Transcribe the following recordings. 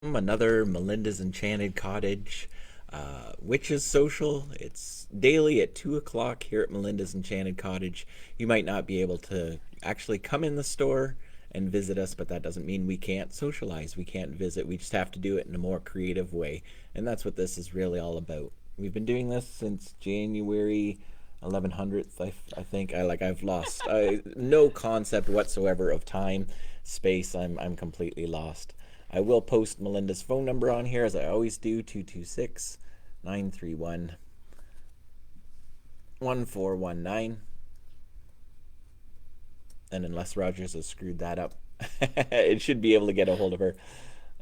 welcome. Another Melinda's Enchanted Cottage Witches Social. It's daily at 2 o'clock here at Melinda's Enchanted Cottage. You might not be able to actually come in the store and visit us, but that doesn't mean we can't socialize. We can't visit. We just have to do it in a more creative way. And that's what this is really all about. We've been doing this since January 1100th, I think. I've lost no concept whatsoever of time, space. I'm completely lost. I will post Melinda's phone number on here, as I always do, 226-931-1419. And unless Rogers has screwed that up, it should be able to get a hold of her.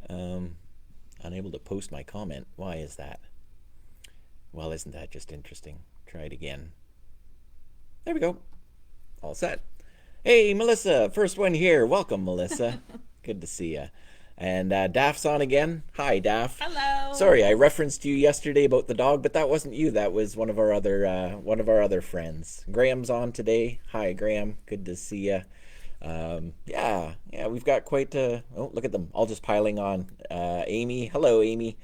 Unable to post my comment. Why is that? Well, isn't that just interesting? Try it again. There we go. All set. Hey, Melissa, first one here. Welcome, Melissa. Good to see you. And Daph's on again. Hi, Daph. Hello. Sorry, I referenced you yesterday about the dog, but that wasn't you. That was one of our other friends. Graham's on today. Hi, Graham. Good to see you. Yeah, we've got quite a... Oh, look at them, all just piling on. Amy. Hello, Amy.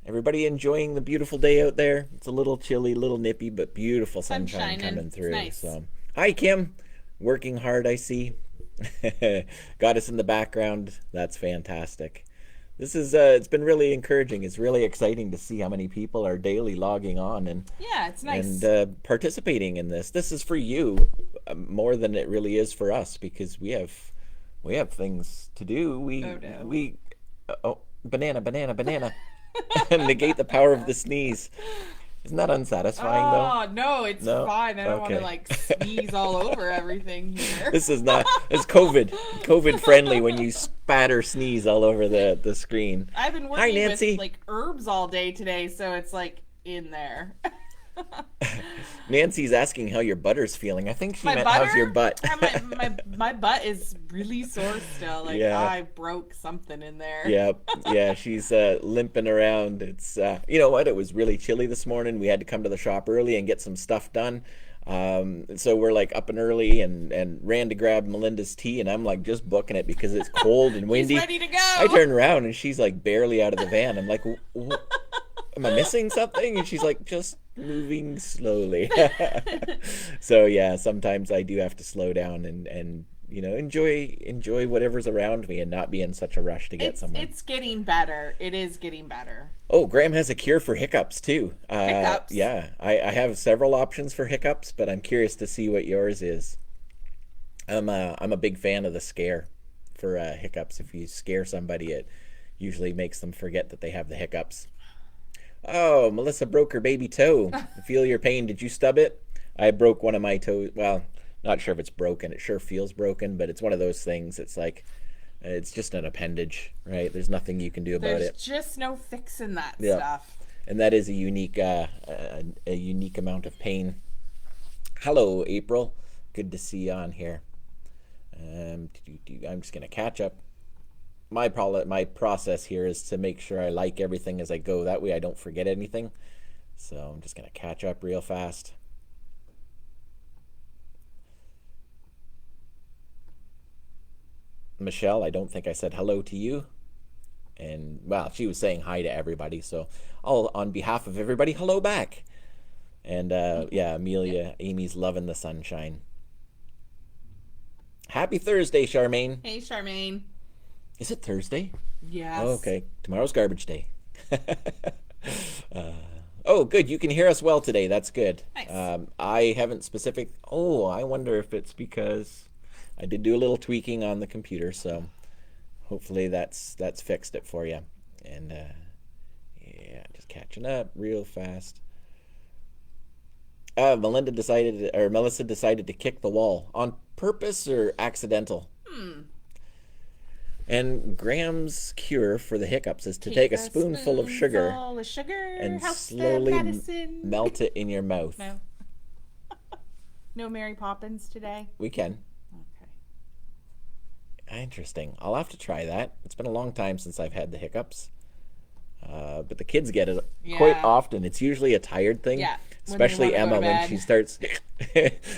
Everybody enjoying the beautiful day out there? It's a little chilly, a little nippy, but beautiful sunshine coming through. Nice. So, hi, Kim. Working hard, I see. Got us in the background. That's fantastic. This is it's been really encouraging. It's really exciting to see how many people are daily logging on and it's nice and participating in this. This is for you more than it really is for us, because we have things to do. Banana negate the power of the sneeze. Isn't that unsatisfying, though? Oh, no, it's fine. I don't want to, sneeze all over everything here. This is not... It's COVID friendly when you spatter sneeze all over the screen. I've been working with, herbs all day today, so it's, in there. Nancy's asking how your butter's feeling. I think she meant how's your butt. my butt is really sore still. I broke something in there. Yeah, she's limping around. It's you know what? It was really chilly this morning. We had to come to the shop early and get some stuff done. So we're up and early and ran to grab Melinda's tea, and I'm just booking it because it's cold and windy. He's ready to go. I turn around and she's barely out of the van. I'm like, am I missing something? And she's just moving slowly. So yeah, sometimes I do have to slow down and enjoy whatever's around me and not be in such a rush to get somewhere. It's getting better. It is getting better. Oh, Graham has a cure for hiccups too. Hiccups? Yeah, I have several options for hiccups, but I'm curious to see what yours is. I'm a big fan of the scare for hiccups. If you scare somebody, it usually makes them forget that they have the hiccups. Oh, Melissa broke her baby toe. Feel your pain. Did you stub it? I broke one of my toes. Well, not sure if it's broken. It sure feels broken, but it's one of those things. It's it's just an appendage, right? There's nothing you can do about it. There's just no fixing that stuff. And that is a unique amount of pain. Hello, April. Good to see you on here. I'm just going to catch up. My process here is to make sure I like everything as I go. That way I don't forget anything. So I'm just going to catch up real fast. Michelle, I don't think I said hello to you. And, well, she was saying hi to everybody. So on behalf of everybody, hello back. And, Amelia, Amy's loving the sunshine. Happy Thursday, Charmaine. Hey, Charmaine. Is it Thursday? Yes. Oh, okay. Tomorrow's garbage day. Oh, good. You can hear us well today. That's good. Nice. I haven't I wonder if it's because I did do a little tweaking on the computer, so hopefully that's fixed it for you. And just catching up real fast. Melissa decided to kick the wall on purpose or accidental. And Graham's cure for the hiccups is to take a spoonful of sugar and slowly melt it in your mouth. No. No Mary Poppins today? We can. Okay. Interesting. I'll have to try that. It's been a long time since I've had the hiccups. But the kids get it quite often. It's usually a tired thing. Yeah. especially Emma when she starts.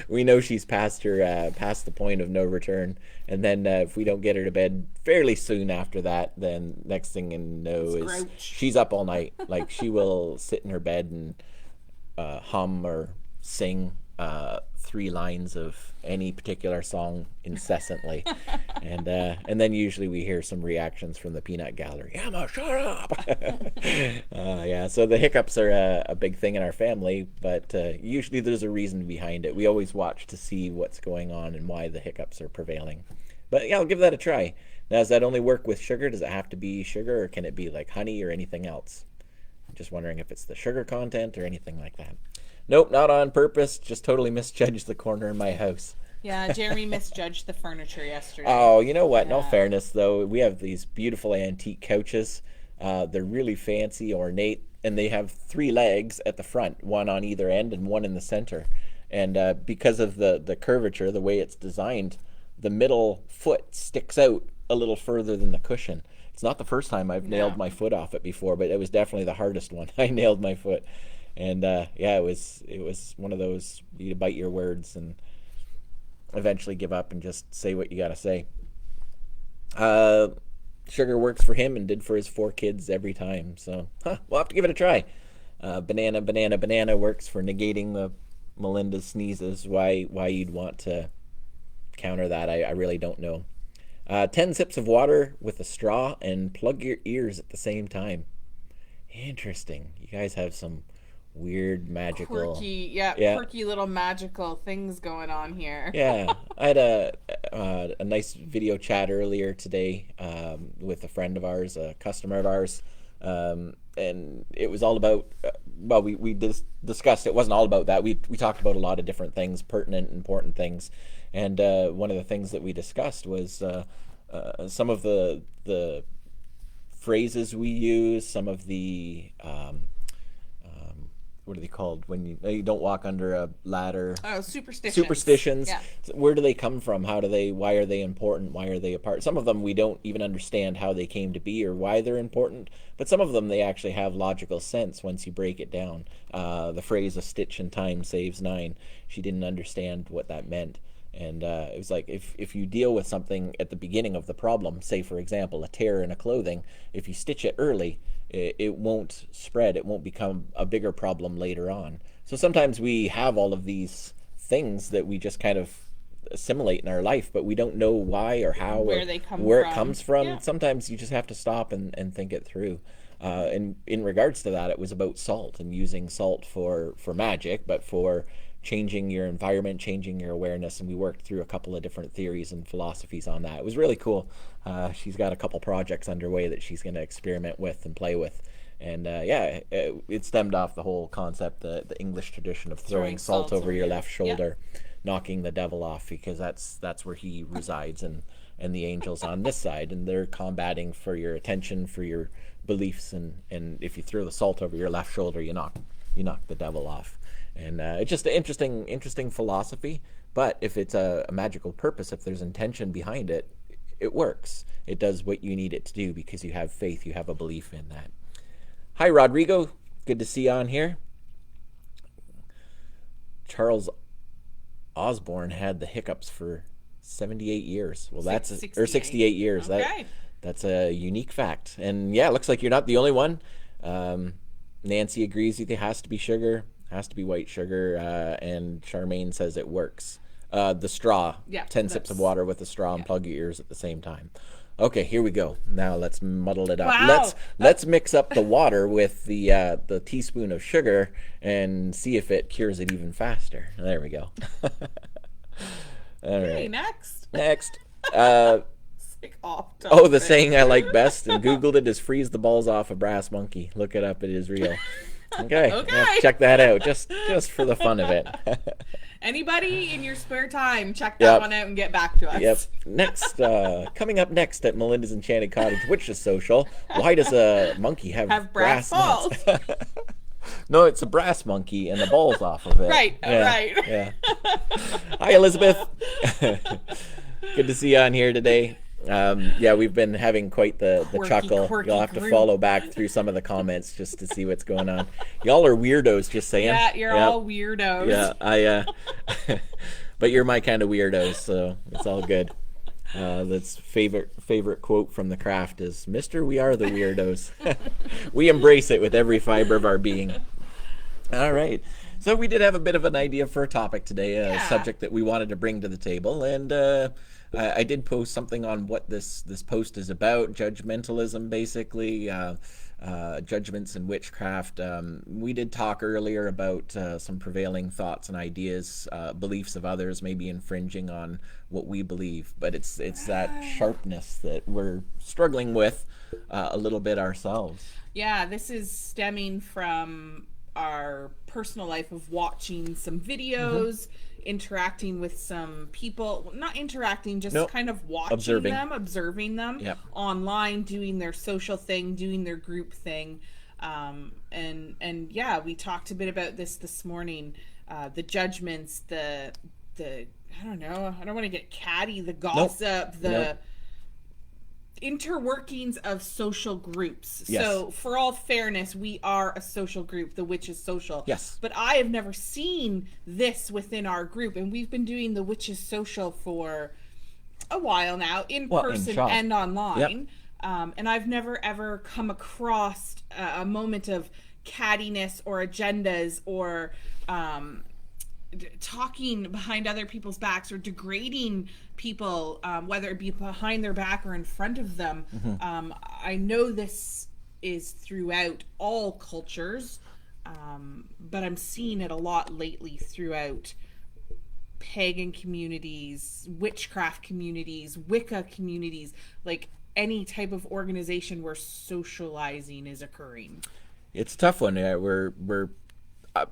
We know she's past the point of no return, and then if we don't get her to bed fairly soon after that, then next thing you know is she's up all night. Like she will sit in her bed and hum or sing 3 lines of any particular song incessantly, and then usually we hear some reactions from the peanut gallery. Emma, shut up! Yeah, so the hiccups are a big thing in our family, but usually there's a reason behind it. We always watch to see what's going on and why the hiccups are prevailing. But yeah, I'll give that a try. Now, does that only work with sugar? Does it have to be sugar, or can it be like honey or anything else? I'm just wondering if it's the sugar content or anything like that. Nope, not on purpose. Just totally misjudged the corner in my house. Yeah, Jeremy misjudged the furniture yesterday. Oh, you know what? Yeah. In all fairness, though, we have these beautiful antique couches. They're really fancy, ornate, and they have 3 legs at the front, one on either end and one in the center. And because of the curvature, the way it's designed, the middle foot sticks out a little further than the cushion. It's not the first time I've nailed my foot off it before, but it was definitely the hardest one. I nailed my foot. And yeah, it was one of those, you bite your words and eventually give up and just say what you gotta say. Sugar works for him and did for his 4 kids every time, so we'll have to give it a try. Banana works for negating the Melinda's sneezes. Why you'd want to counter that, I really don't know. 10 sips of water with a straw and plug your ears at the same time. Interesting. You guys have some weird magical quirky little magical things going on here. Yeah, I had a nice video chat earlier today with a friend of ours, a customer of ours, and it was all about we discussed, it wasn't all about that, we talked about a lot of different things, pertinent, important things, and one of the things that we discussed was some of the phrases we use, some of the what are they called when you don't walk under a ladder? Oh, superstitions. Superstitions. Yeah. Where do they come from? Why are they important? Why are they apart? Some of them we don't even understand how they came to be or why they're important, but some of them they actually have logical sense once you break it down. The phrase "a stitch in time saves 9." She didn't understand what that meant. And it was like if you deal with something at the beginning of the problem, say for example a tear in a clothing, if you stitch it early, it won't spread, it won't become a bigger problem later on. So sometimes we have all of these things that we just kind of assimilate in our life, but we don't know why or how or where it comes from. Yeah. Sometimes you just have to stop and think it through. And in regards to that, it was about salt and using salt for magic, but for changing your environment, changing your awareness, and we worked through a couple of different theories and philosophies on that. It was really cool. She's got a couple projects underway that she's going to experiment with and play with. And it stemmed off the whole concept, the English tradition of throwing salt over your left shoulder, knocking the devil off, because that's where he resides, and the angels on this side, and they're combating for your attention, for your beliefs, and if you throw the salt over your left shoulder, you knock the devil off. And it's just an interesting philosophy. But if it's a magical purpose, if there's intention behind it, it works. It does what you need it to do because you have faith, you have a belief in that. Hi, Rodrigo. Good to see you on here. Charles Osborne had the hiccups for 78 years. Well, that's 68 years. Okay. That's a unique fact. And yeah, it looks like you're not the only one. Nancy agrees with you. Has to be sugar. Has to be white sugar, and Charmaine says it works. The straw, 10 sips of water with the straw and plug your ears at the same time. Okay, here we go. Now let's muddle it up. Wow. Let's mix up the water with the teaspoon of sugar and see if it cures it even faster. There we go. All right. Next. The saying I like best and Googled it is "freeze the balls off a brass monkey." Look it up; it is real. Okay. Check that out, just for the fun of it. Anybody in your spare time, check that one out and get back to us. Yep. Next, coming up next at Melinda's Enchanted Cottage Witches Social, why does a monkey have brass balls? No, it's a brass monkey and the balls off of it. Right. Yeah. Hi, Elizabeth. Good to see you on here today. Yeah, we've been having quite the chuckle. Quirky You'll have to group. follow back through some of the comments just to see what's going on. Y'all are weirdos, just saying. Yeah, you're Yep. all weirdos. Yeah, but you're my kind of weirdos, so it's all good. That's favorite quote from the craft is, "Mister, we are the weirdos. We embrace it with every fiber of our being." All right. So we did have a bit of an idea for a topic today, a subject that we wanted to bring to the table, and I did post something on what this post is about, judgmentalism, basically, judgments in witchcraft. We did talk earlier about some prevailing thoughts and ideas, beliefs of others, maybe infringing on what we believe, but it's that sharpness that we're struggling with a little bit ourselves. Yeah, this is stemming from our personal life of watching some videos, interacting with some people, not interacting, just kind of watching observing them online, doing their social thing, doing their group thing. And yeah, we talked a bit about this morning, the judgments, the I don't know, I don't want to get catty, the gossip, the interworkings of social groups. Yes. So for all fairness, we are a social group, the Witches Social. Yes. But I have never seen this within our group, and we've been doing the Witches Social for a while now, in person and online. And I've never ever come across a moment of cattiness or agendas or talking behind other people's backs or degrading people, whether it be behind their back or in front of them. I know this is throughout all cultures, but I'm seeing it a lot lately throughout pagan communities, witchcraft communities, Wicca communities, like any type of organization where socializing is occurring. It's a tough one. We're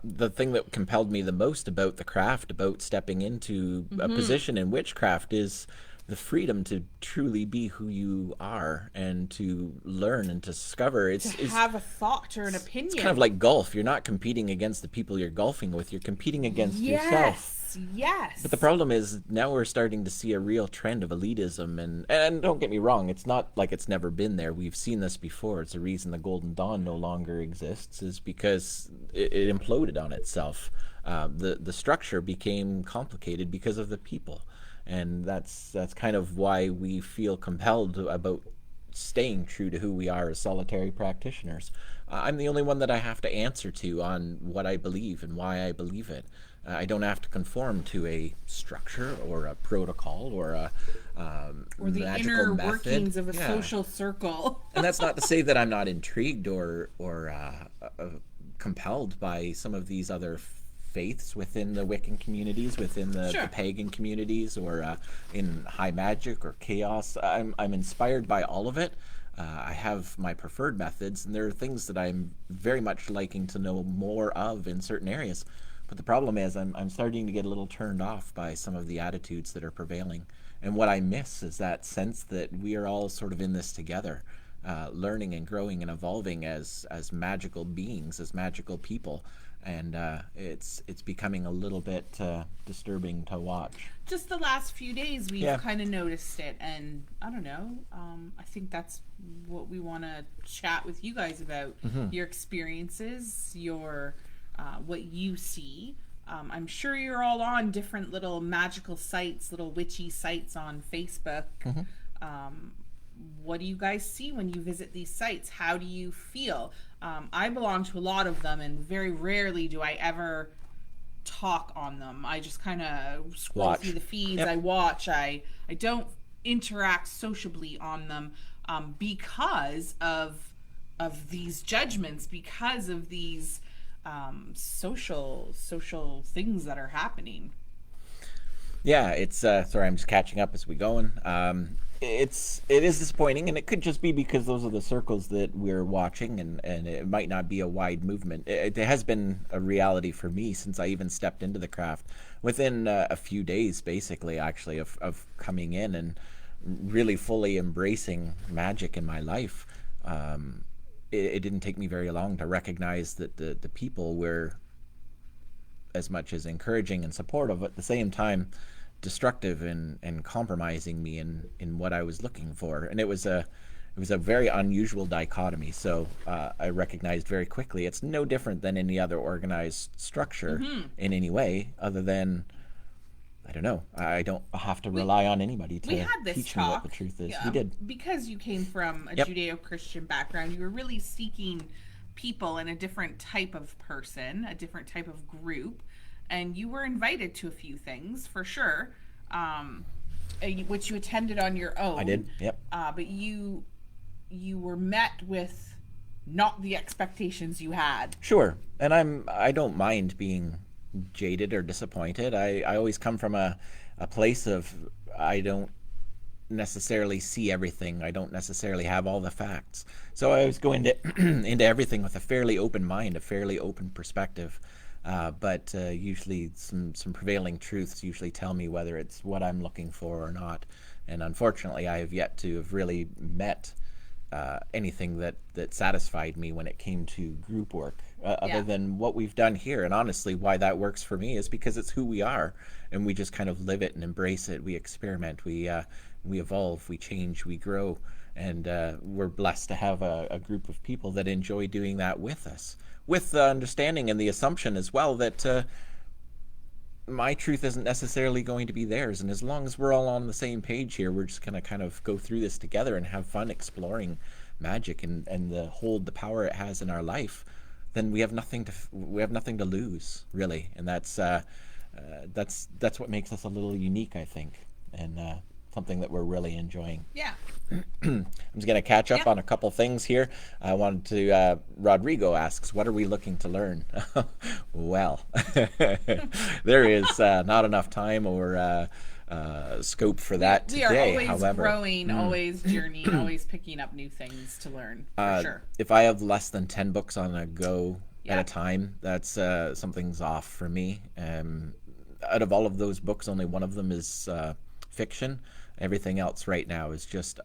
the thing that compelled me the most about the craft, about stepping into a position in witchcraft, is the freedom to truly be who you are and to learn and discover. It's have a thought or an opinion. It's kind of like golf. You're not competing against the people you're golfing with. You're competing against yourself. Yes. But the problem is now we're starting to see a real trend of elitism, and don't get me wrong, it's not like it's never been there. We've seen this before. It's the reason the Golden Dawn no longer exists, is because it imploded on itself. The structure became complicated because of the people, and that's kind of why we feel compelled about staying true to who we are as solitary practitioners. I'm the only one that I have to answer to on what I believe and why I believe it. I don't have to conform to a structure or a protocol or a or the magical inner method. Workings of a social circle. And that's not to say that I'm not intrigued or compelled by some of these other faiths within the Wiccan communities, within the pagan communities, or in high magic or chaos. I'm inspired by all of it. I have my preferred methods, and there are things that I'm very much liking to know more of in certain areas. But the problem is I'm starting to get a little turned off by some of the attitudes that are prevailing. And what I miss is that sense that we are all sort of in this together, learning and growing and evolving as magical beings, as magical people. And it's becoming a little bit disturbing to watch. Just the last few days, we've kind of noticed it. And I don't know, I think that's what we want to chat with you guys about. Your experiences, your... what you see. I'm sure you're all on different little magical sites, little witchy sites on Facebook. What do you guys see when you visit these sites? How do you feel? I belong to a lot of them, and very rarely do I ever talk on them. I just kind of scroll through the feeds. I watch. I don't interact sociably on them because of these judgments, because of these social things that are happening. It's sorry, I'm just catching up as we going. It is disappointing, and it could just be because those are the circles that we're watching, and it might not be a wide movement. It has been a reality for me since I even stepped into the craft. Within a few days, basically, actually, of coming in and really fully embracing magic in my life. It didn't take me very long to recognize that the people were as much as encouraging and supportive. At the same time, destructive and compromising me in what I was looking for. And it was a very unusual dichotomy. So I recognized very quickly it's no different than any other organized structure in any way, other than, I don't know, I don't have to rely on anybody to teach me what the truth is. We did. Because you came from a Judeo-Christian background, you were really seeking people in a different type of person, a different type of group, and you were invited to a few things, for sure, which you attended on your own. I did, yep. But you were met with not the expectations you had. Sure, and I don't mind being jaded or disappointed. I always come from a place of, I don't necessarily see everything. I don't necessarily have all the facts. So I always go into into everything with a fairly open mind, a fairly open perspective. But usually some prevailing truths usually tell me whether it's what I'm looking for or not. And unfortunately, I have yet to have really met anything that satisfied me when it came to group work, other than what we've done here. And honestly, why that works for me is because it's who we are, and we just kind of live it and embrace it. We experiment, we evolve, we change, we grow, and we're blessed to have a group of people that enjoy doing that with us, with the understanding and the assumption as well that my truth isn't necessarily going to be theirs. And as long as we're all on the same page here, we're just going to kind of go through this together and have fun exploring magic and the power it has in our life, then we have nothing to lose, really. And that's what makes us a little unique, I think, and something that we're really enjoying. Yeah. I'm just going to catch up on a couple things here. I wanted to, Rodrigo asks, what are we looking to learn? Well, there is not enough time or scope for that today. We are always however, growing, always journeying, always picking up new things to learn, for sure. If I have less than 10 books on a go at a time, that's something's off for me. Out of all of those books, only one of them is fiction. Everything else right now is just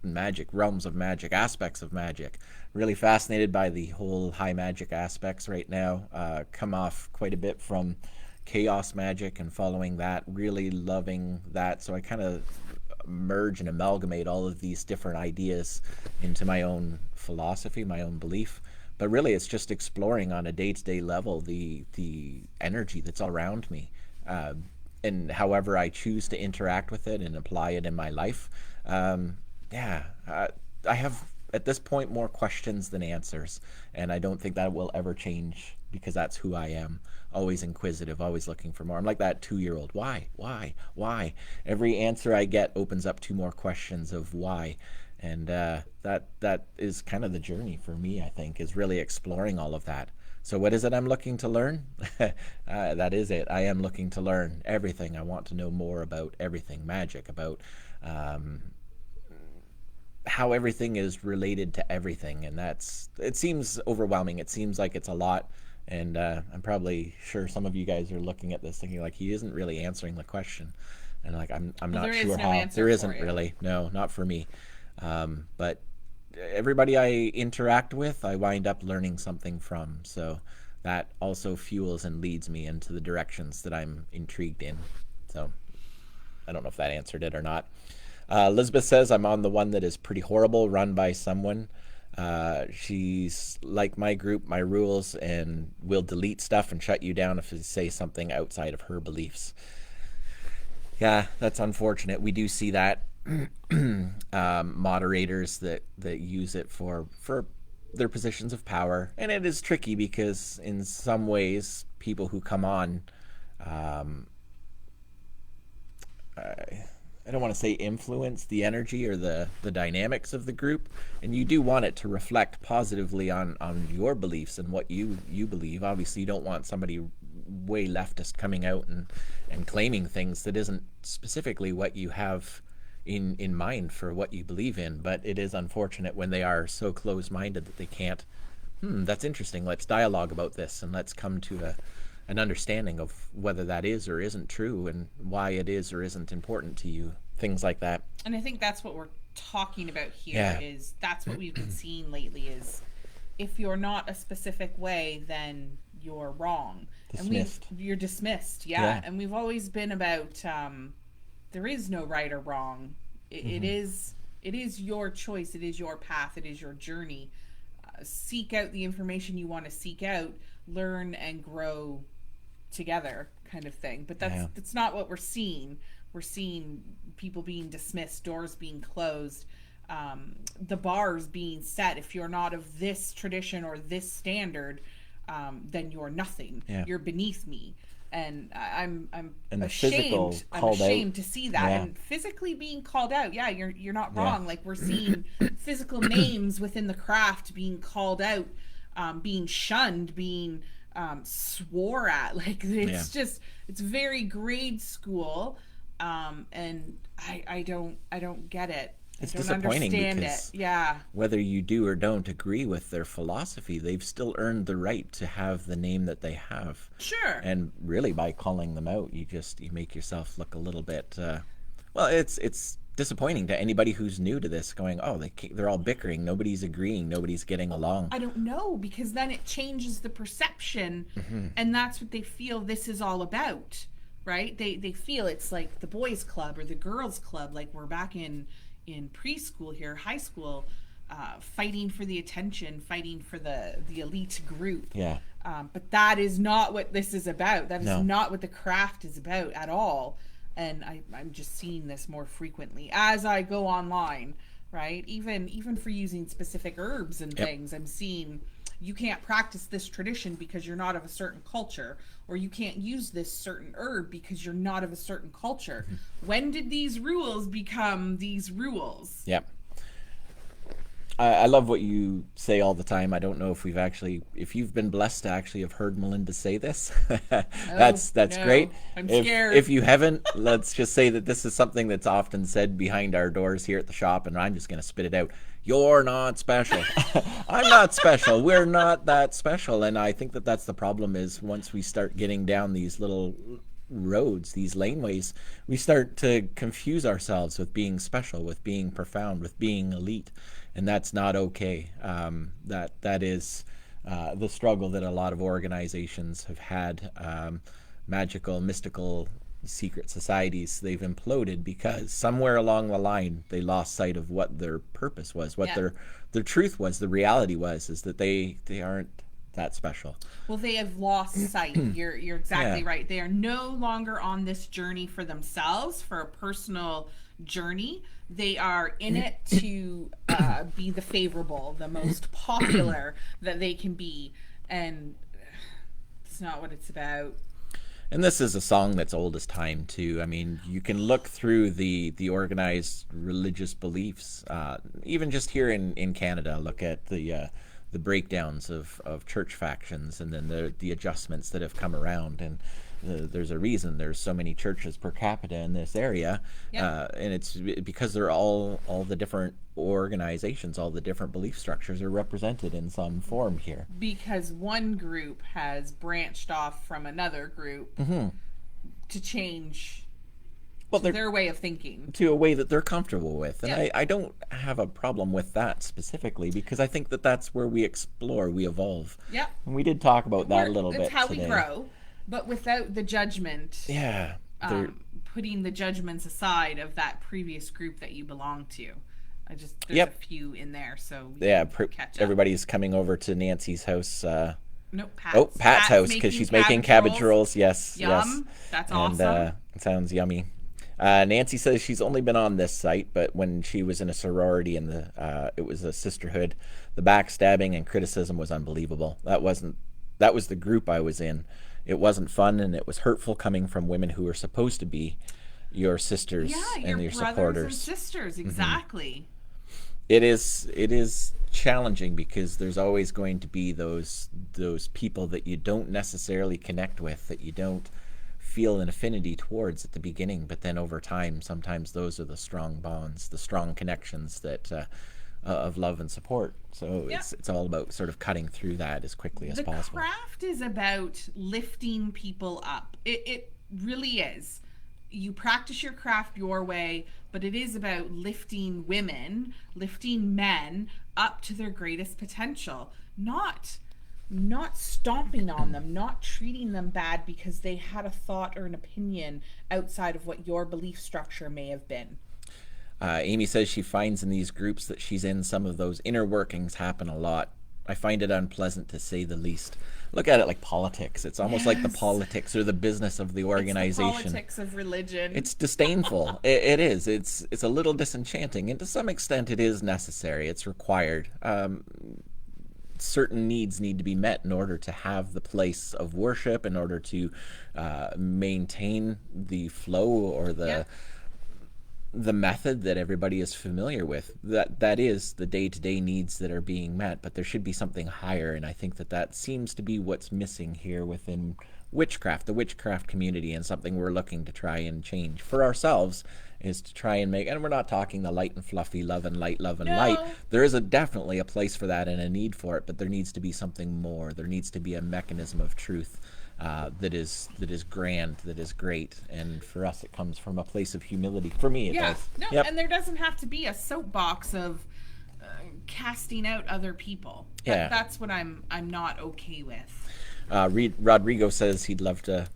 magic, realms of magic, aspects of magic. Really fascinated by the whole high magic aspects right now. Come off quite a bit from chaos magic and following that, really loving that. So I kind of merge and amalgamate all of these different ideas into my own philosophy, my own belief. But really it's just exploring on a day-to-day level the energy that's all around me. And however I choose to interact with it and apply it in my life. I have, at this point, more questions than answers. And I don't think that will ever change, because that's who I am. Always inquisitive, always looking for more. I'm like that 2-year-old. Why? Every answer I get opens up 2 more questions of why. And that is kind of the journey for me, I think, is really exploring all of that. So what is it I'm looking to learn? That is it. I am looking to learn everything. I want to know more about everything magic, about how everything is related to everything. And it seems overwhelming. It seems like it's a lot. And I'm probably sure some of you guys are looking at this thinking like, he isn't really answering the question. And like, I'm not sure how. There isn't really. No, not for me. But everybody I interact with, I wind up learning something from. So that also fuels and leads me into the directions that I'm intrigued in. So I don't know if that answered it or not. Elizabeth says, I'm on the one that is pretty horrible, run by someone. She's like my group, my rules, and will delete stuff and shut you down if you say something outside of her beliefs. Yeah, that's unfortunate. We do see that. Moderators that use it for their positions of power, and it is tricky because in some ways people who come on, I don't want to say influence the energy or the dynamics of the group, and you do want it to reflect positively on your beliefs and what you believe. Obviously you don't want somebody way leftist coming out and claiming things that isn't specifically what you have in mind for what you believe in, but it is unfortunate when they are so close-minded that they can't, that's interesting, let's dialogue about this and let's come to an understanding of whether that is or isn't true and why it is or isn't important to you, things like that. And I think that's what we're talking about here, is that's what we've been seeing lately, is if you're not a specific way, then you're wrong. Dismissed. And you're dismissed. Yeah. And we've always been about there is no right or wrong. It is your choice. It is your path. It is your journey. Seek out the information you want to seek out, learn and grow together, kind of thing. But that's not what we're seeing. We're seeing people being dismissed, doors being closed, the bars being set. If you're not of this tradition or this standard, then you're nothing. You're beneath me. And I'm ashamed. I'm ashamed to see that. And physically being called out. Yeah, you're not wrong. Like, we're seeing physical names within the craft being called out, being shunned, being swore at. Like, it's just, it's very grade school. And I don't get it. It's I don't disappointing understand because it. whether you do or don't agree with their philosophy, they've still earned the right to have the name that they have. Sure. And really, by calling them out, you make yourself look a little bit. Well, it's disappointing to anybody who's new to this, going, oh, they're all bickering, nobody's agreeing, nobody's getting along. I don't know, because then it changes the perception, and that's what they feel this is all about, right? They feel it's like the boys' club or the girls' club, like we're back in preschool here, high school, fighting for the attention, fighting for the elite group. Yeah. But that is not what this is about. That is not what the craft is about at all. And I'm just seeing this more frequently as I go online, right? Even for using specific herbs and things, I'm seeing you can't practice this tradition because you're not of a certain culture, or you can't use this certain herb because you're not of a certain culture. When did these rules become these rules? Yep. I love what you say all the time. I don't know if you've been blessed to actually have heard Melinda say this. That's great. I'm scared. If you haven't, let's just say that this is something that's often said behind our doors here at the shop, and I'm just going to spit it out. You're not special. I'm not special. We're not that special. And I think that that's the problem, is once we start getting down these little roads, these laneways, we start to confuse ourselves with being special, with being profound, with being elite. And that's not okay. That is the struggle that a lot of organizations have had. Magical, mystical, secret societies, they've imploded because somewhere along the line they lost sight of what their purpose was, what their truth was, the reality was, is that they aren't that special. Well, they have lost sight. You're exactly right. They are no longer on this journey for themselves, for a personal journey. They are in it to be the favorable, the most popular that they can be, and it's not what it's about. And this is a song that's old as time too. I mean, you can look through the organized religious beliefs, even just here in Canada. Look at the breakdowns of church factions, and then the adjustments that have come around. And there's a reason there's so many churches per capita in this area, and it's because they're all the different organizations, all the different belief structures are represented in some form here. Because one group has branched off from another group to change their way of thinking, to a way that they're comfortable with. And I don't have a problem with that specifically, because I think that that's where we explore, we evolve. Yep. And we did talk about that a little bit today. That's how we grow, but without the judgment. Yeah. Putting the judgments aside of that previous group that you belong to. There's a few in there, so catch up. Everybody's coming over to Nancy's house. Nope, Pat's house, because she's making cabbage rolls. Yes, Yum. yes. That's awesome. It sounds yummy. Nancy says she's only been on this site, but when she was in a sorority and it was a sisterhood, the backstabbing and criticism was unbelievable. That was the group I was in. It wasn't fun, and it was hurtful coming from women who were supposed to be your sisters and your supporters. Brothers and sisters, exactly. It is challenging, because there's always going to be those people that you don't necessarily connect with, that you don't feel an affinity towards at the beginning, but then over time, sometimes those are the strong bonds, the strong connections that of love and support. So it's all about sort of cutting through that as quickly as possible. The craft is about lifting people up. It really is. You practice your craft your way, but it is about lifting women, lifting men up to their greatest potential, not not stomping on them, not treating them bad because they had a thought or an opinion outside of what your belief structure may have been. Amy says she finds in these groups that she's in, some of those inner workings happen a lot. I find it unpleasant, to say the least. Look at it like politics. It's almost like the politics or the business of the organization. It's the politics of religion. It's disdainful. It is. It's a little disenchanting, and to some extent, it is necessary. It's required. Certain needs need to be met in order to have the place of worship, in order to maintain the flow or the method that everybody is familiar with. That is the day-to-day needs that are being met, but there should be something higher, and I think that seems to be what's missing here within witchcraft, the witchcraft community, and something we're looking to try and change for ourselves, is to try and make, and we're not talking the light and fluffy love and light, there is definitely a place for that and a need for it, but there needs to be something more. There needs to be a mechanism of truth that is grand, that is great, and for us it comes from a place of humility. For me, it does. No, yep. And there doesn't have to be a soapbox of casting out other people. That's what I'm not okay with. Rodrigo says he'd love to.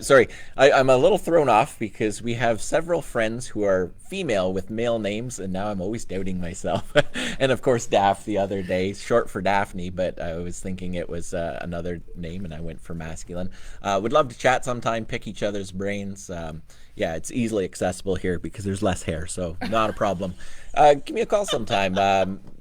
Sorry, I'm a little thrown off because we have several friends who are female with male names, and now I'm always doubting myself. And of course, Daph the other day, short for Daphne, but I was thinking it was another name, and I went for masculine. Would love to chat sometime, pick each other's brains. It's easily accessible here because there's less hair, so not a problem. Give me a call sometime.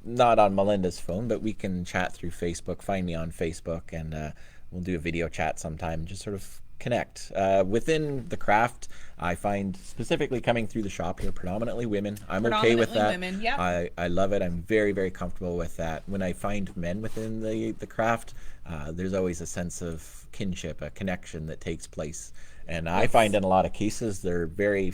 Not on Melinda's phone, but we can chat through Facebook. Find me on Facebook, and we'll do a video chat sometime, just sort of connect. Within the craft, I find specifically coming through the shop here, predominantly women. I'm okay with that. Women, yep. I love it. I'm very, very comfortable with that. When I find men within the craft, there's always a sense of kinship, a connection that takes place. And I find in a lot of cases they're very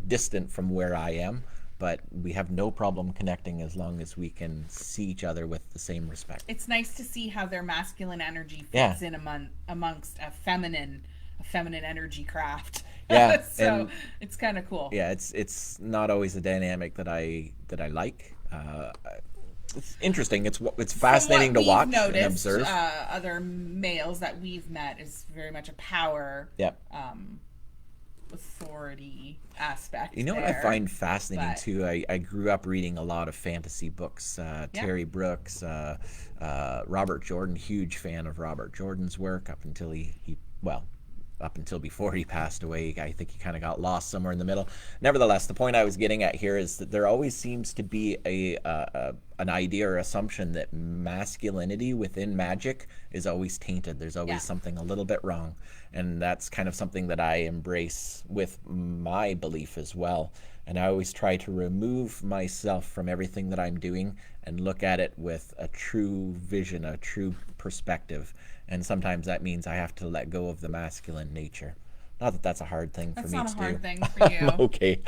distant from where I am, but we have no problem connecting as long as we can see each other with the same respect. It's nice to see how their masculine energy fits in amongst a feminine energy craft. Yeah, so it's kind of cool. Yeah, it's not always a dynamic that I like. It's interesting. It's fascinating to watch and observe. Other males that we've met is very much a power. Yep. Authority aspect. You know what I find fascinating too? I grew up reading a lot of fantasy books. Terry Brooks, Robert Jordan, huge fan of Robert Jordan's work up until up until before he passed away. I think he kind of got lost somewhere in the middle. Nevertheless, the point I was getting at here is that there always seems to be an idea or assumption that masculinity within magic is always tainted. There's always something a little bit wrong. And that's kind of something that I embrace with my belief as well. And I always try to remove myself from everything that I'm doing and look at it with a true vision, a true perspective. And sometimes that means I have to let go of the masculine nature. Not that that's a hard thing for me to do. That's not a hard thing for you. Okay.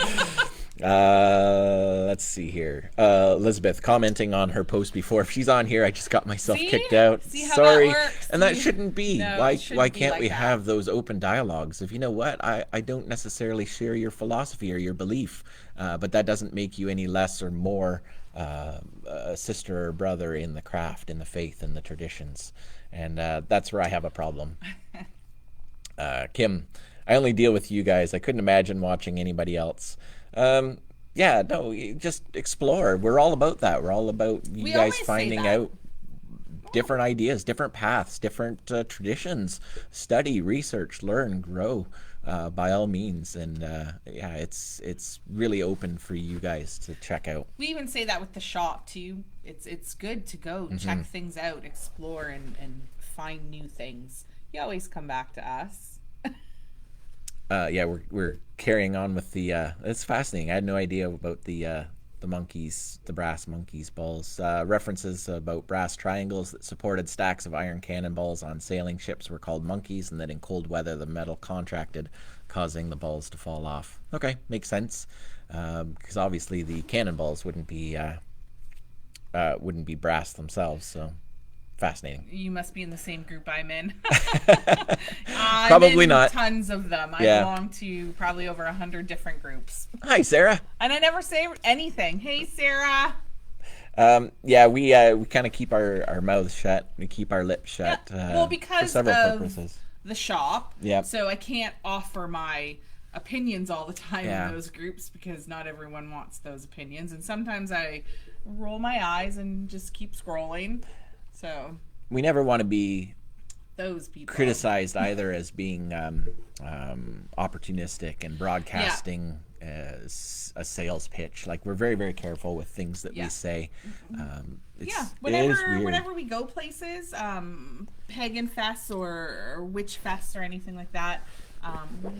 Let's see here. Elizabeth commenting on her post before. If she's on here, I just got myself kicked out. See how Sorry. That works? And that shouldn't be. No, why can't we have those open dialogues? If you know what, I don't necessarily share your philosophy or your belief, but that doesn't make you any less or more a sister or brother in the craft, in the faith, in the traditions. And that's where I have a problem. Kim, I only deal with you guys. I couldn't imagine watching anybody else. Just explore. We're all about that. We're all about you guys finding out different ideas, different paths, different traditions. Study, research, learn, grow, by all means. And it's really open for you guys to check out. We even say that with the shop too. It's good to go check things out, explore, and find new things. You always come back to us. We're carrying on with the. It's fascinating. I had no idea about the monkeys, the brass monkeys balls. References about brass triangles that supported stacks of iron cannonballs on sailing ships were called monkeys, and that in cold weather the metal contracted, causing the balls to fall off. Okay, makes sense. Because obviously the cannonballs wouldn't be brass themselves. So. Fascinating. You must be in the same group I'm in. Probably not. Tons of them. I belong to probably over 100 different groups. Hi, Sarah. And I never say anything. Hey, Sarah. Yeah, we kind of keep our mouths shut. We keep our lips shut. Well, For because several of purposes. the shop. Yeah. So I can't offer my opinions all the time Yeah. in those groups because not everyone wants those opinions. And sometimes I roll my eyes and just keep scrolling. So We never want to be those people criticized either as being opportunistic and broadcasting as a sales pitch. Like, we're very, very careful with things that we say. It is weird. Whenever we go places, pagan fests or witch fests or anything like that,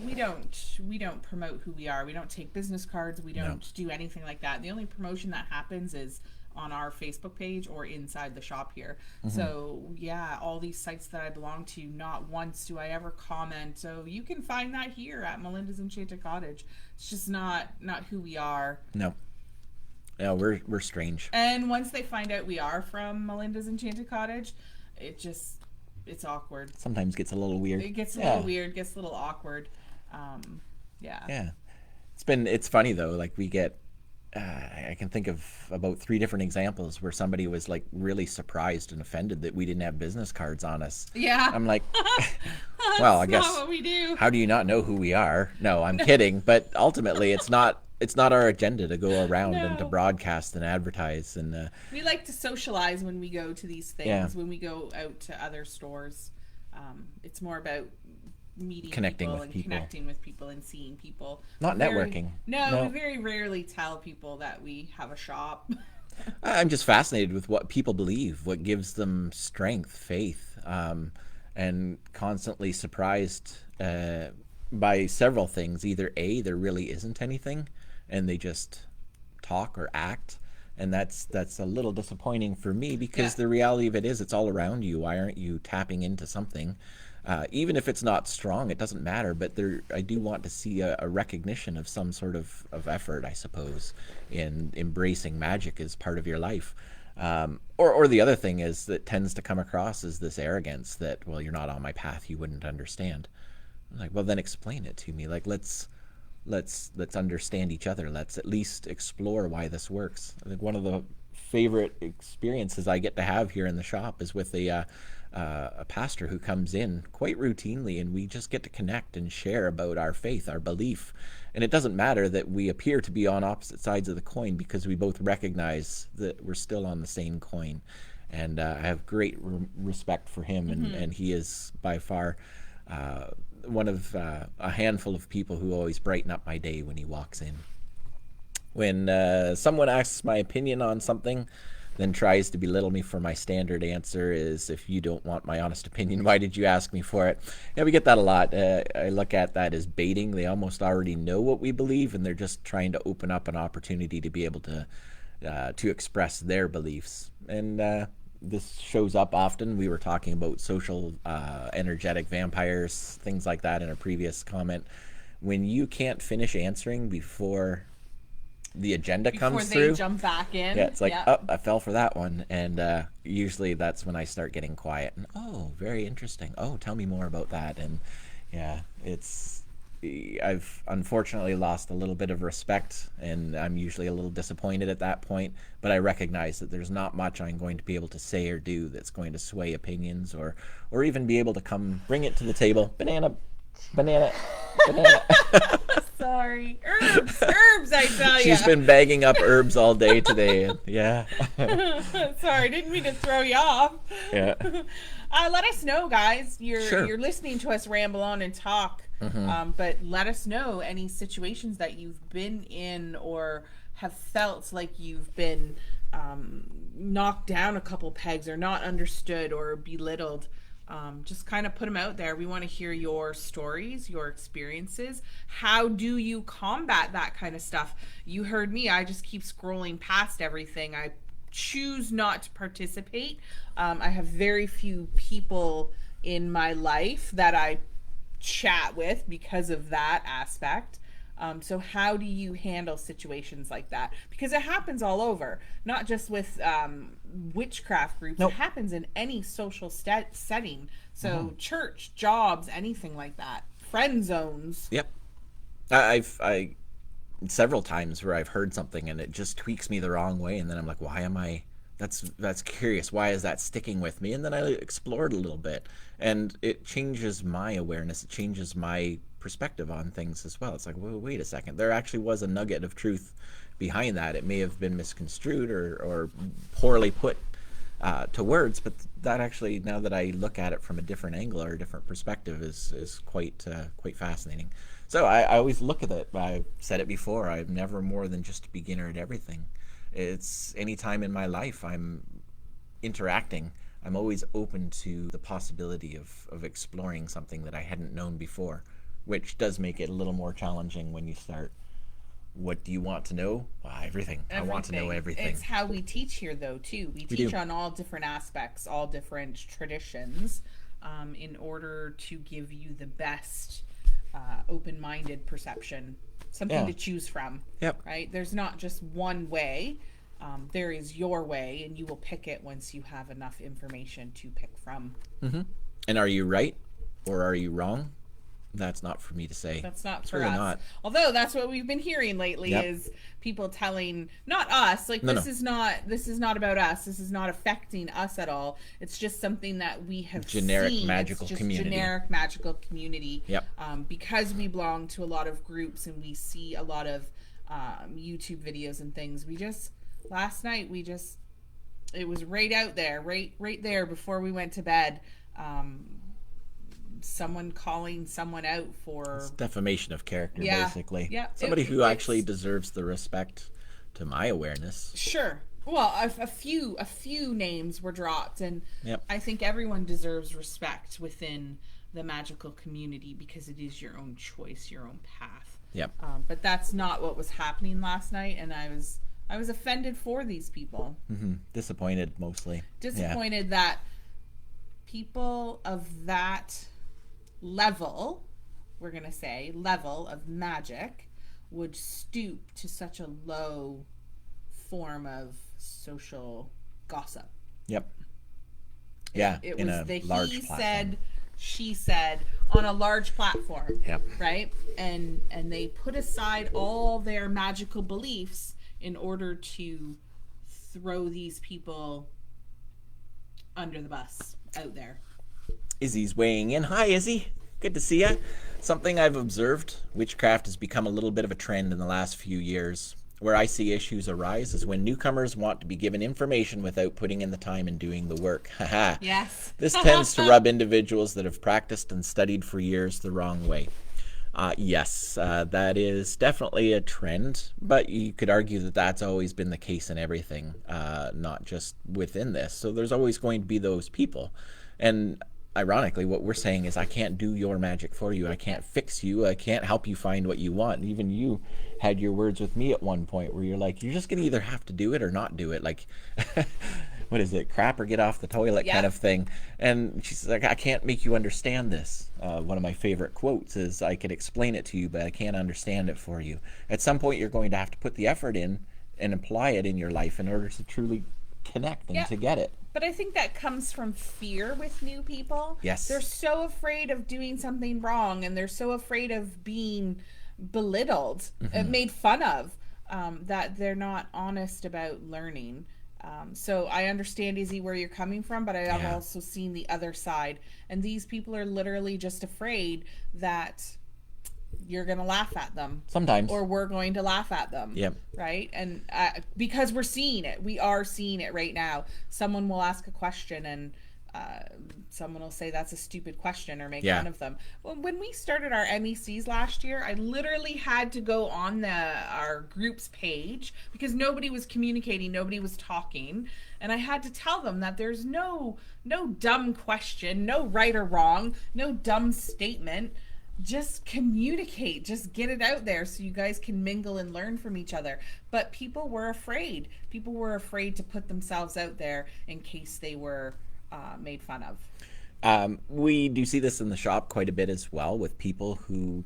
we don't promote who we are. We don't take business cards. We don't do anything like that. The only promotion that happens is on our Facebook page or inside the shop here. So yeah, all these sites that I belong to, not once do I ever comment. So you can find that here at Melinda's Enchanted Cottage. It's just not who we are. No, we're strange. And once they find out we are from Melinda's Enchanted Cottage, it's awkward. Sometimes gets a little weird. It gets a little weird, gets a little awkward. Yeah. It's funny though, like we get I can think of about 3 different examples where somebody was like really surprised and offended that we didn't have business cards on us. Yeah. I'm like, well, I guess not what we do. How do you not know who we are? No, I'm kidding. But ultimately, it's not our agenda to go around and to broadcast and advertise. And we like to socialize when we go to these things. Yeah. When we go out to other stores, it's more about meeting connecting people with and people. Connecting with people and seeing people. Not networking. No, we very rarely tell people that we have a shop. I'm just fascinated with what people believe, what gives them strength, faith, and constantly surprised by several things. Either A, there really isn't anything, and they just talk or act, and that's a little disappointing for me because the reality of it is it's all around you. Why aren't you tapping into something? Even if it's not strong, it doesn't matter. But I do want to see a recognition of some sort of effort, I suppose, in embracing magic as part of your life. Or the other thing is that tends to come across as this arrogance that, well, you're not on my path, you wouldn't understand. I'm like, well, then explain it to me. Like, let's understand each other. Let's at least explore why this works. I think one of the favorite experiences I get to have here in the shop is with a pastor who comes in quite routinely, and we just get to connect and share about our faith, our belief. And it doesn't matter that we appear to be on opposite sides of the coin because we both recognize that we're still on the same coin. And I have great respect for him, and he is by far one of a handful of people who always brighten up my day when he walks in. When someone asks my opinion on something, then tries to belittle me for my standard answer is, if you don't want my honest opinion, why did you ask me for it? Yeah, we get that a lot. I look at that as baiting. They almost already know what we believe, and they're just trying to open up an opportunity to be able to express their beliefs. And this shows up often. We were talking about social energetic vampires, things like that in a previous comment. When you can't finish answering before the agenda comes through, before they jump back in. Yeah, it's like, oh, I fell for that one. And usually that's when I start getting quiet. And, oh, very interesting. Oh, tell me more about that. And yeah, I've unfortunately lost a little bit of respect, and I'm usually a little disappointed at that point. But I recognize that there's not much I'm going to be able to say or do that's going to sway opinions or even be able to come bring it to the table. Banana. Sorry. Herbs, I tell you. She's been bagging up herbs all day today. And yeah. Sorry, didn't mean to throw you off. Yeah. Let us know, guys. Sure. You're listening to us ramble on and talk. But let us know any situations that you've been in or have felt like you've been knocked down a couple pegs or not understood or belittled. Just kind of put them out there. We want to hear your stories, your experiences. How do you combat that kind of stuff? You heard me. I just keep scrolling past everything. I choose not to participate. I have very few people in my life that I chat with because of that aspect. So how do you handle situations like that? Because it happens all over, not just with witchcraft groups. Nope. It happens in any social setting. So church, jobs, anything like that. Friend zones. Yep. I several times where I've heard something and it just tweaks me the wrong way, and then I'm like, why am I that's curious. Why is that sticking with me? And then I explored a little bit, and it changes my awareness. It changes my perspective on things as well. It's like, well, wait a second. There actually was a nugget of truth behind that. It may have been misconstrued or poorly put to words, but that actually, now that I look at it from a different angle or a different perspective, is quite fascinating. So I always look at it. I've said it before. I'm never more than just a beginner at everything. It's any time in my life I'm interacting, I'm always open to the possibility of exploring something that I hadn't known before, which does make it a little more challenging when you start. What do you want to know? Well, everything. I want to know everything. It's how we teach here, though, too. We teach on all different aspects, all different traditions, in order to give you the best open-minded perception, something to choose from. Yep. Right? There's not just one way. There is your way, and you will pick it once you have enough information to pick from. Mm-hmm. And are you right or are you wrong? That's not for me to say. That's not it's for really us. Not. Although that's what we've been hearing lately is people telling, not us, like this is not about us. This is not affecting us at all. It's just something that we have generic seen. magical it's just community. Generic magical community. Yep. Because we belong to a lot of groups and we see a lot of YouTube videos and things. Last night it was right out there, right there before we went to bed. Someone calling someone out for it's defamation of character, basically. Yeah, somebody who actually deserves the respect to my awareness. Sure. Well, a few names were dropped, and I think everyone deserves respect within the magical community because it is your own choice, your own path. Yep. But that's not what was happening last night, and I was offended for these people. Mm-hmm. Disappointed, mostly. Disappointed that people of that level, we're going to say, level of magic would stoop to such a low form of social gossip. Yep. Yeah, it in was a the large he platform. said, she said on a large platform. Yep. Right? And they put aside all their magical beliefs in order to throw these people under the bus out there. Izzy's weighing in. Hi, Izzy. Good to see ya. Something I've observed, witchcraft has become a little bit of a trend in the last few years. Where I see issues arise is when newcomers want to be given information without putting in the time and doing the work. Haha. Yes. This tends to rub individuals that have practiced and studied for years the wrong way. Yes, that is definitely a trend, but you could argue that that's always been the case in everything, not just within this. So there's always going to be those people. And ironically, what we're saying is I can't do your magic for you. I can't fix you. I can't help you find what you want. And even you had your words with me at one point where you're like, you're just going to either have to do it or not do it. Like, what is it? Crap or get off the toilet kind of thing. And she's like, I can't make you understand this. One of my favorite quotes is, I could explain it to you, but I can't understand it for you. At some point, you're going to have to put the effort in and apply it in your life in order to truly connect and to get it. But I think that comes from fear with new people. Yes. They're so afraid of doing something wrong, and they're so afraid of being belittled, made fun of, that they're not honest about learning. So I understand, Izzy, where you're coming from, but I have also seen the other side. And these people are literally just afraid that you're going to laugh at them. Sometimes. Or we're going to laugh at them. Yep. Right? And because we're seeing it. We are seeing it right now. Someone will ask a question and someone will say that's a stupid question or make fun of them. Well, when we started our MECs last year, I literally had to go on our group's page because nobody was communicating, nobody was talking, and I had to tell them that there's no dumb question, no right or wrong, no dumb statement. Just communicate, just get it out there so you guys can mingle and learn from each other. But people were afraid. People were afraid to put themselves out there in case they were made fun of. We do see this in the shop quite a bit as well with people who,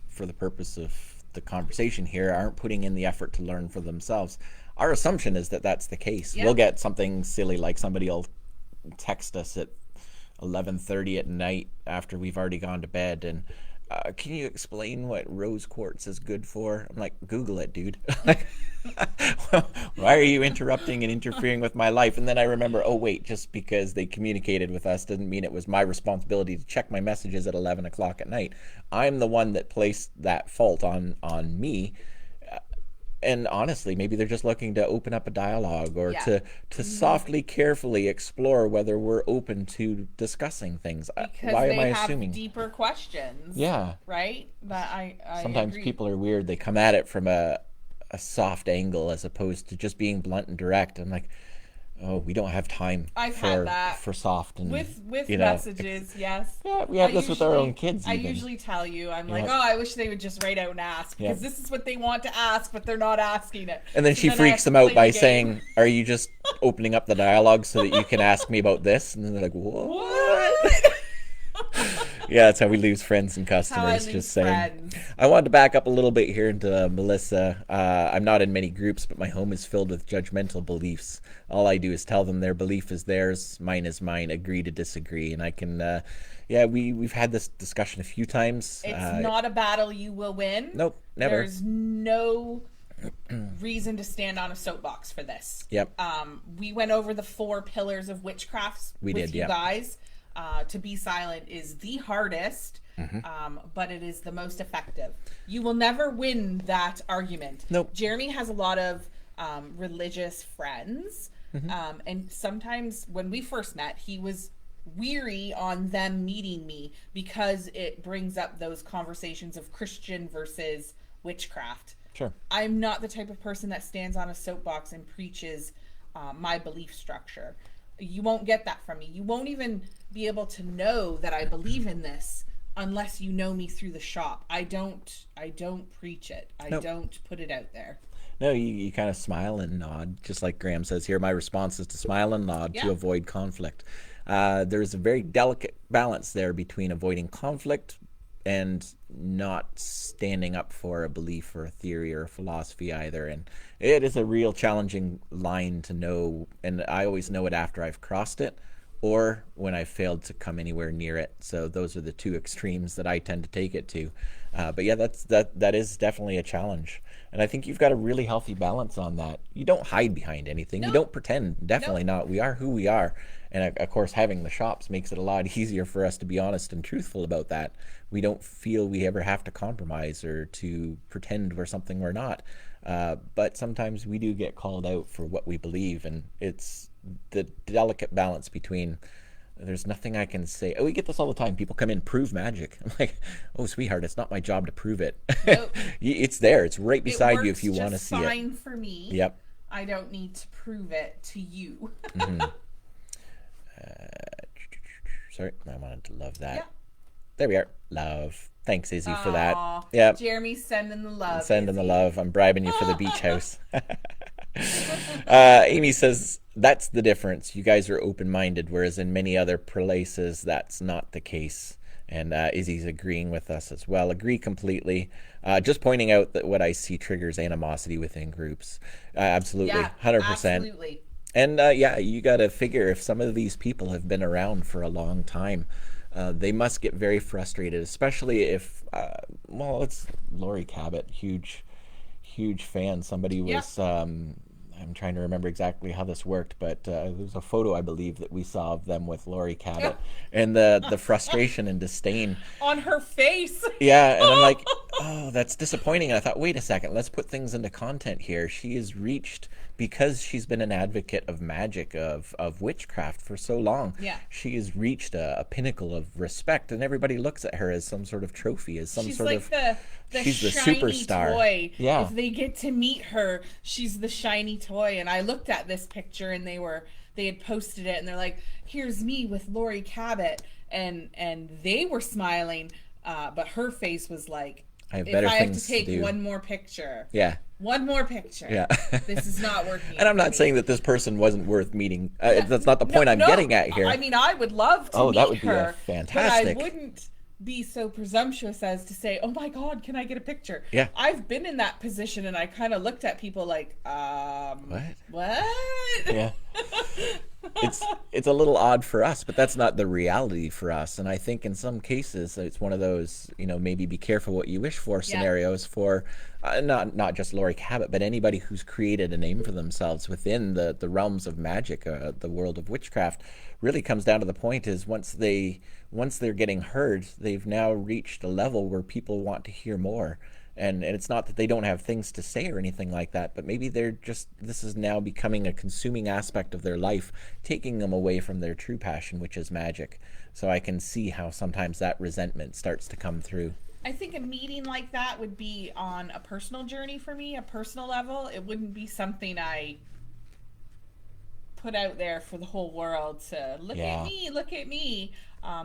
for the purpose of the conversation here, aren't putting in the effort to learn for themselves. Our assumption is that that's the case. We'll get something silly like somebody will text us at 11:30 at night after we've already gone to bed, and can you explain what rose quartz is good for? I'm like, Google it, dude. Why are you interrupting and interfering with my life? And then I remember, oh, wait, just because they communicated with us doesn't mean it was my responsibility to check my messages at 11 o'clock at night. I'm the one that placed that fault on me. And honestly, maybe they're just looking to open up a dialogue or to softly, carefully explore whether we're open to discussing things. Because why they am I have assuming? deeper questions. Yeah. Right? That I Sometimes agree. people are weird. They come at it from a soft angle as opposed to just being blunt and direct. I'm like, oh, we don't have time I've had that for soft and with you know, messages. Yes. Yeah, we have this with our own kids. I even. usually tell you, I'm You like, know, oh, I wish they would just write out and ask because this is what they want to ask, but they're not asking it. And then So she I freaks have them to out play by the game. saying, "Are you just opening up the dialogue so that you can ask me about this?" And then they're like, "What?" Yeah, that's how we lose friends and customers. Just saying. Friends. I wanted to back up a little bit here into Melissa. I'm not in many groups, but my home is filled with judgmental beliefs. All I do is tell them their belief is theirs, mine is mine. Agree to disagree, and I can. We've had this discussion a few times. It's not a battle you will win. Nope, never. There's no reason to stand on a soapbox for this. Yep. We went over the 4 pillars of witchcraft with you guys. To be silent is the hardest, but it is the most effective. You will never win that argument. Nope. Jeremy has a lot of religious friends, and sometimes when we first met, he was weary on them meeting me because it brings up those conversations of Christian versus witchcraft. Sure. I'm not the type of person that stands on a soapbox and preaches my belief structure. You won't get that from me. You won't even be able to know that I believe in this unless you know me through the shop. I don't preach it. I don't put it out there. No, you kind of smile and nod, just like Graham says here. My response is to smile and nod to avoid conflict. There's a very delicate balance there between avoiding conflict and not standing up for a belief or a theory or a philosophy either. And it is a real challenging line to know, and I always know it after I've crossed it or when I've failed to come anywhere near it. So those are the two extremes that I tend to take it to. But yeah, that is definitely a challenge. And I think you've got a really healthy balance on that. You don't hide behind anything. No. You don't pretend. Definitely not. We are who we are. And of course, having the shops makes it a lot easier for us to be honest and truthful about that. We don't feel we ever have to compromise or to pretend we're something we're not. But sometimes we do get called out for what we believe. And it's the delicate balance between there's nothing I can say. Oh, we get this all the time. People come in, prove magic. I'm like, oh, sweetheart, it's not my job to prove it. Nope. It's there. It's right beside you if you want to see it. It works just fine for me. Yep. I don't need to prove it to you. Sorry, I wanted to love that. Yeah. There we are. Love. Thanks, Izzy, for that. Yeah. Jeremy's sending the love. Sending the love. I'm bribing you for the beach house. Amy says, that's the difference. You guys are open-minded, whereas in many other places, that's not the case. And Izzy's agreeing with us as well. Agree completely. Just pointing out that what I see triggers animosity within groups. Absolutely. Yeah, 100%. Absolutely. And you got to figure if some of these people have been around for a long time, they must get very frustrated, especially if, it's Lori Cabot, huge fan. Somebody was, I'm trying to remember exactly how this worked, but there was a photo, I believe, that we saw of them with Lori Cabot and the frustration and disdain on her face. Yeah, and I'm like, oh, that's disappointing. And I thought, wait a second, let's put things into content here. She has reached, because she's been an advocate of magic, of witchcraft for so long, she has reached a pinnacle of respect, and everybody looks at her as some sort of trophy, as some she's sort like of she's the shiny superstar. Toy. Yeah. If they get to meet her, she's the shiny toy. And I looked at this picture, and they had posted it, and they're like, here's me with Lori Cabot, and they were smiling, but her face was like, I have better things to take do. One more picture. Yeah. One more picture. Yeah. This is not working. And I'm not saying that this person wasn't worth meeting. That's not the point I'm getting at here. I mean, I would love to meet her. Oh, that would be fantastic. But I wouldn't be so presumptuous as to say, oh my God, can I get a picture? Yeah. I've been in that position, and I kind of looked at people like, what? What? Yeah. it's a little odd for us, but that's not the reality for us. And I think in some cases it's one of those, maybe be careful what you wish for scenarios for not just Laurie Cabot, but anybody who's created a name for themselves within the realms of magic, the world of witchcraft. Really comes down to the point is once they're getting heard, they've now reached a level where people want to hear more. And it's not that they don't have things to say or anything like that, but maybe this is now becoming a consuming aspect of their life, taking them away from their true passion, which is magic. So I can see how sometimes that resentment starts to come through. I think a meeting like that would be on a personal journey for me, a personal level. It wouldn't be something I put out there for the whole world to look at me.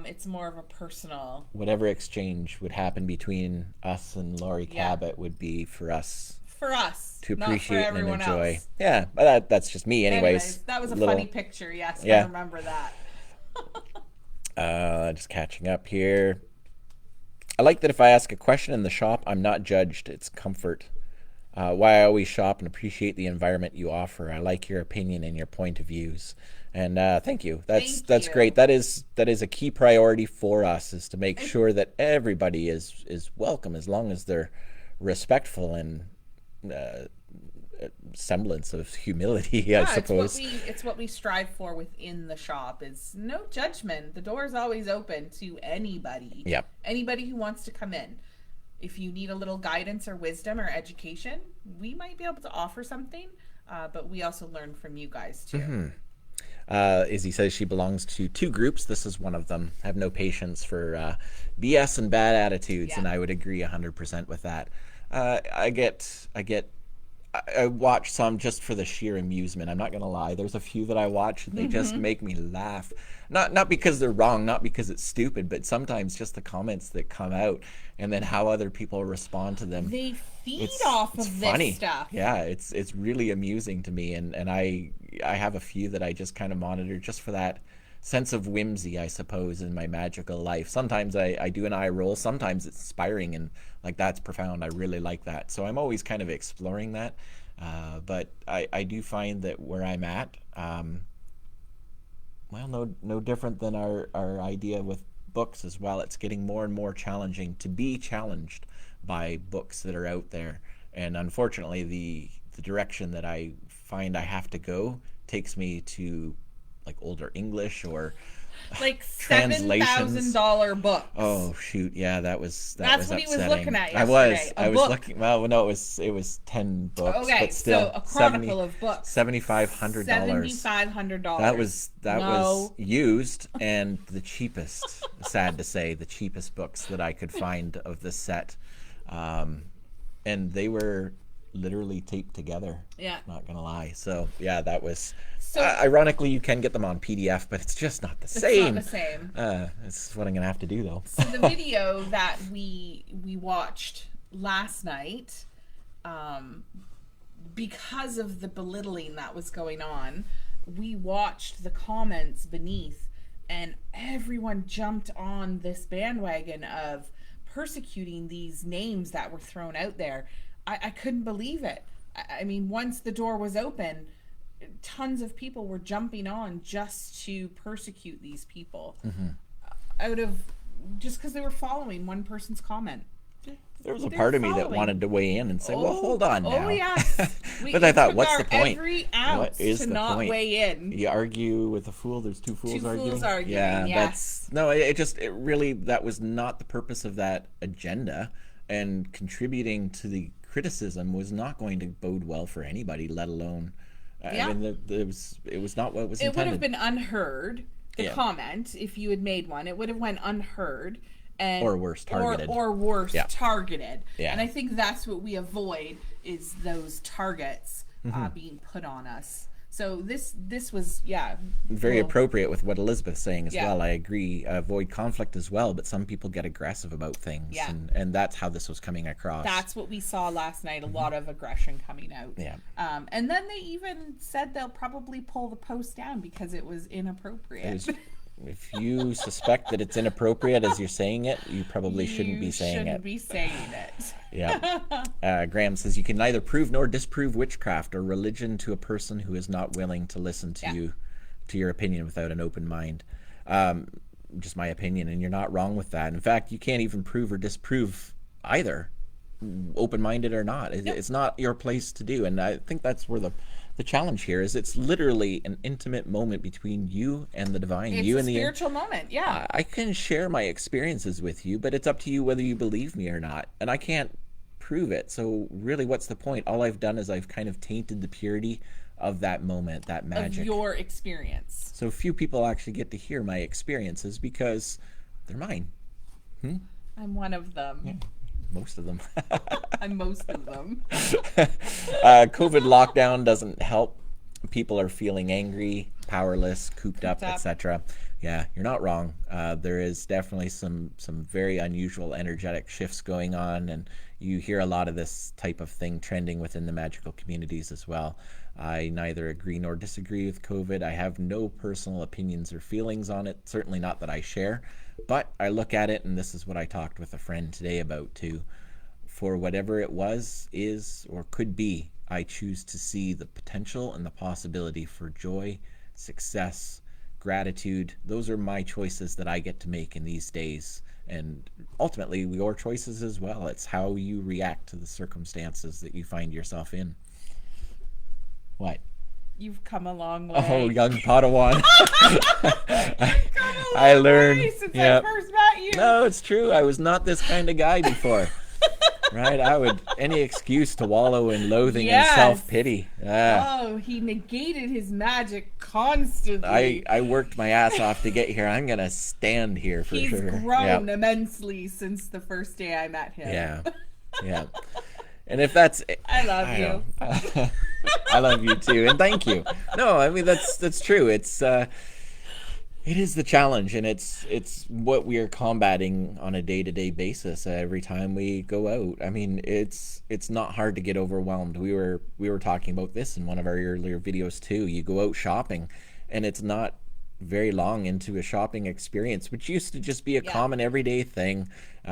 It's more of a personal. Whatever exchange would happen between us and Laurie Cabot would be for us. For us, to appreciate not for and enjoy. Else. Yeah, but that's just me, anyways. That was a funny picture. Yes, I remember that. Just catching up here. I like that if I ask a question in the shop, I'm not judged. It's comfort. Why I always shop and appreciate the environment you offer. I like your opinion and your point of views. And thank you. That's great. That is a key priority for us, is to make sure that everybody is welcome, as long as they're respectful and semblance of humility, I suppose. It's what we strive for within the shop, is no judgment. The door is always open to anybody. Yep. Anybody who wants to come in. If you need a little guidance or wisdom or education, we might be able to offer something, but we also learn from you guys too. Mm-hmm. Izzy says she belongs to 2 groups. This is one of them. I have no patience for BS and bad attitudes, and I would agree 100% with that. I watch some just for the sheer amusement. I'm not gonna lie. There's a few that I watch and they just make me laugh. Not because they're wrong, not because it's stupid, but sometimes just the comments that come out and then how other people respond to them. They feed off of this stuff. Yeah, it's really amusing to me, and I have a few that I just kind of monitor just for that sense of whimsy, I suppose, in my magical life. Sometimes I do an eye roll, sometimes it's inspiring and like, that's profound. I really like that. So I'm always kind of exploring that. But I do find that where I'm at, no different than our idea with books as well. It's getting more and more challenging to be challenged by books that are out there. And unfortunately, the direction that I find I have to go takes me to like older English or like $7,000 books. Oh shoot, yeah, that was That's what upsetting. He was looking at yesterday. I was looking. Well, no, it was 10 books. Okay, but still, so a chronicle of books. $7,500. $7,500. That was used and the cheapest. Sad to say, the cheapest books that I could find of this set, and they were literally taped together. Yeah. Not gonna lie. So yeah, that was. So, ironically, you can get them on PDF, but it's just not the same. It's not the same. It's what I'm gonna have to do though. So the video that we watched last night, because of the belittling that was going on, we watched the comments beneath, and everyone jumped on this bandwagon of persecuting these names that were thrown out there. I couldn't believe it. I mean, once the door was open, tons of people were jumping on just to persecute these people out of just because they were following one person's comment. There was a part of me that wanted to weigh in and say, well, hold on now. Oh, yes. But I thought, what's the point? Every ounce what is to the not point? Weigh in. You argue with a fool, there's two fools arguing? Two fools arguing, yeah. Yes. It really, that was not the purpose of that agenda, and contributing to the criticism was not going to bode well for anybody, let alone... I mean, it was not what was intended. It would have been unheard, the comment, if you had made one. It would have went unheard. Or worse, targeted. Or worse, targeted. Yeah. And I think that's what we avoid, is those targets being put on us. So this was, very appropriate with what Elizabeth's saying as well. I agree. Avoid conflict as well, but some people get aggressive about things. Yeah. And that's how this was coming across. That's what we saw last night, a lot of aggression coming out. Yeah. And then they even said they'll probably pull the post down because it was inappropriate. If you suspect that it's inappropriate as you're saying it, you probably shouldn't be saying it. You shouldn't be saying it. Yeah. Graham says, you can neither prove nor disprove witchcraft or religion to a person who is not willing to listen to you to your opinion without an open mind. Just my opinion, and you're not wrong with that. In fact, you can't even prove or disprove either, open-minded or not. It's not your place to do, and I think that's where the challenge here is. It's literally an intimate moment between you and the divine. It's you a and spiritual moment, yeah. I can share my experiences with you, but it's up to you whether you believe me or not, and I can't prove it. So really, what's the point? All I've done is I've kind of tainted the purity of that moment, that magic. Of your experience. So few people actually get to hear my experiences because they're mine. I'm one of them. Yeah, most of them. I'm most of them. COVID lockdown doesn't help. People are feeling angry, powerless, cooped up, etc. Yeah, you're not wrong. There is definitely some very unusual energetic shifts going on, and you hear a lot of this type of thing trending within the magical communities as well. I neither agree nor disagree with COVID. I have no personal opinions or feelings on it, certainly not that I share, but I look at it, and this is what I talked with a friend today about too. For whatever it was, is, or could be, I choose to see the potential and the possibility for joy, success, gratitude. Those are my choices that I get to make in these days, and ultimately your choices as well. It's how you react to the circumstances that you find yourself in. What? You've come a long way. Oh, young Padawan. I learned since I first met you. No, it's true. I was not this kind of guy before. Right? I would any excuse to wallow in loathing and self-pity. Oh, he negated his magic constantly. I worked my ass off to get here. I'm gonna stand here for He's sure. He's grown immensely since the first day I met him. Yeah. And if that's, I love you. I love you too, and thank you. No, I mean that's true. It is the challenge, and it's what we are combating on a day-to-day basis every time we go out. I mean, it's not hard to get overwhelmed. We were talking about this in one of our earlier videos too. You go out shopping, and it's not very long into a shopping experience, which used to just be a common everyday thing.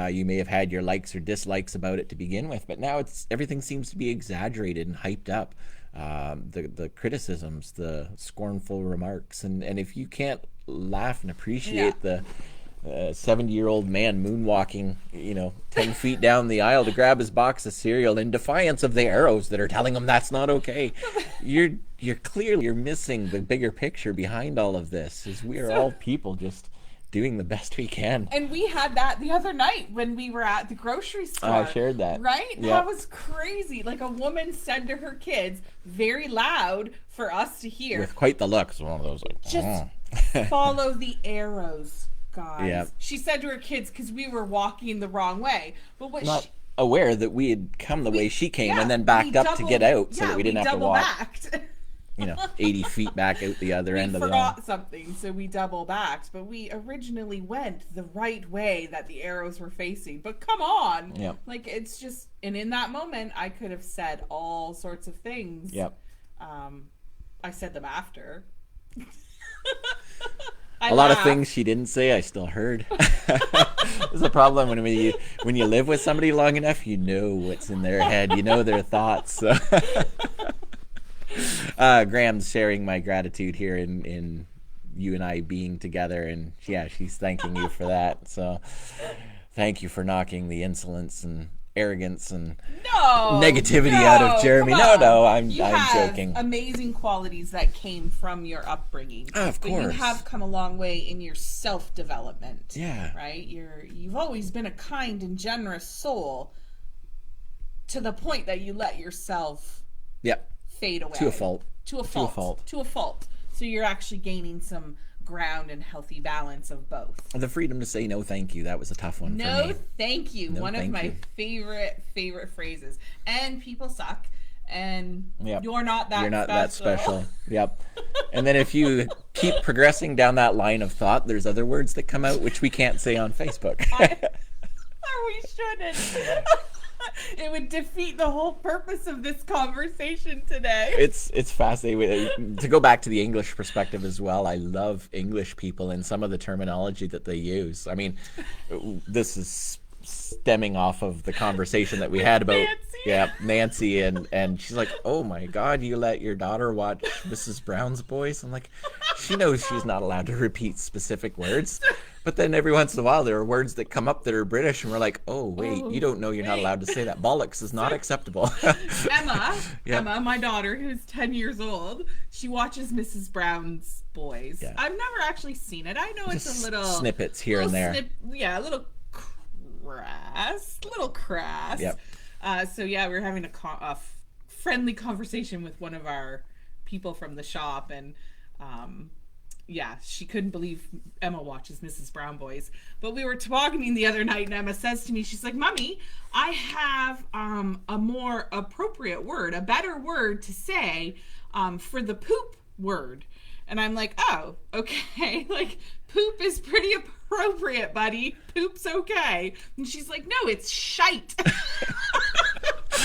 You may have had your likes or dislikes about it to begin with, but now everything seems to be exaggerated and hyped up. The criticisms, the scornful remarks, and if you can't laugh and appreciate the 70-year-old man moonwalking 10 feet down the aisle to grab his box of cereal in defiance of the arrows that are telling him that's not okay, you're clearly missing the bigger picture behind all of this. Is we are all people just doing the best we can. And we had that the other night when we were at the grocery store. I shared that. Right? Yep. That was crazy. Like, a woman said to her kids, very loud for us to hear. With quite the look. It's one of those like, just follow the arrows, guys. Yep. She said to her kids, because we were walking the wrong way. But what Not aware that we had come the way she came and then backed up to get out so that we didn't have to walk. Backed. 80 feet back out the other end of the aisle. We forgot something, so we double backed, but we originally went the right way that the arrows were facing. But come on. Yep. Like, it's just, and in that moment, I could have said all sorts of things. Yep. I said them after. A lot of things she didn't say, I still heard. There's a problem when you live with somebody long enough, you know what's in their head, you know their thoughts. So. Graham's sharing my gratitude here in you and I being together, and she's thanking you for that. So thank you for knocking the insolence and arrogance and negativity out of Jeremy. I'm joking. Amazing qualities that came from your upbringing. Of course. But you have come a long way in your self-development. Yeah. Right? You've always been a kind and generous soul to the point that you let yourself fade away. To a fault. So you're actually gaining some ground and healthy balance of both. The freedom to say no thank you, that was a tough one for me. No thank you. One of my favorite phrases. And people suck, and you're not that special. Yep. And then if you keep progressing down that line of thought, there's other words that come out which we can't say on Facebook. We shouldn't. It would defeat the whole purpose of this conversation today. It's fascinating. To go back to the English perspective as well, I love English people and some of the terminology that they use. I mean, this is stemming off of the conversation that we had about Nancy and she's like, oh my God, you let your daughter watch Mrs. Brown's Boys? I'm like, She knows she's not allowed to repeat specific words. But then every once in a while, there are words that come up that are British, and we're like, oh, wait, you don't know you're not allowed to say that. Bollocks is not acceptable. Emma, my daughter, who's 10 years old, she watches Mrs. Brown's Boys. Yeah. I've never actually seen it. I know it's just a little... snippets here and there. A little crass. Yep. So, yeah, we were having a friendly conversation with one of our people from the shop, and... she couldn't believe Emma watches Mrs. Brown Boys. But we were tobogganing the other night, and Emma says to me, she's like, Mommy, I have a more appropriate word, a better word to say for the poop word. And I'm like, oh, okay. Like, poop is pretty appropriate, buddy. Poop's okay. And she's like, no, it's shite.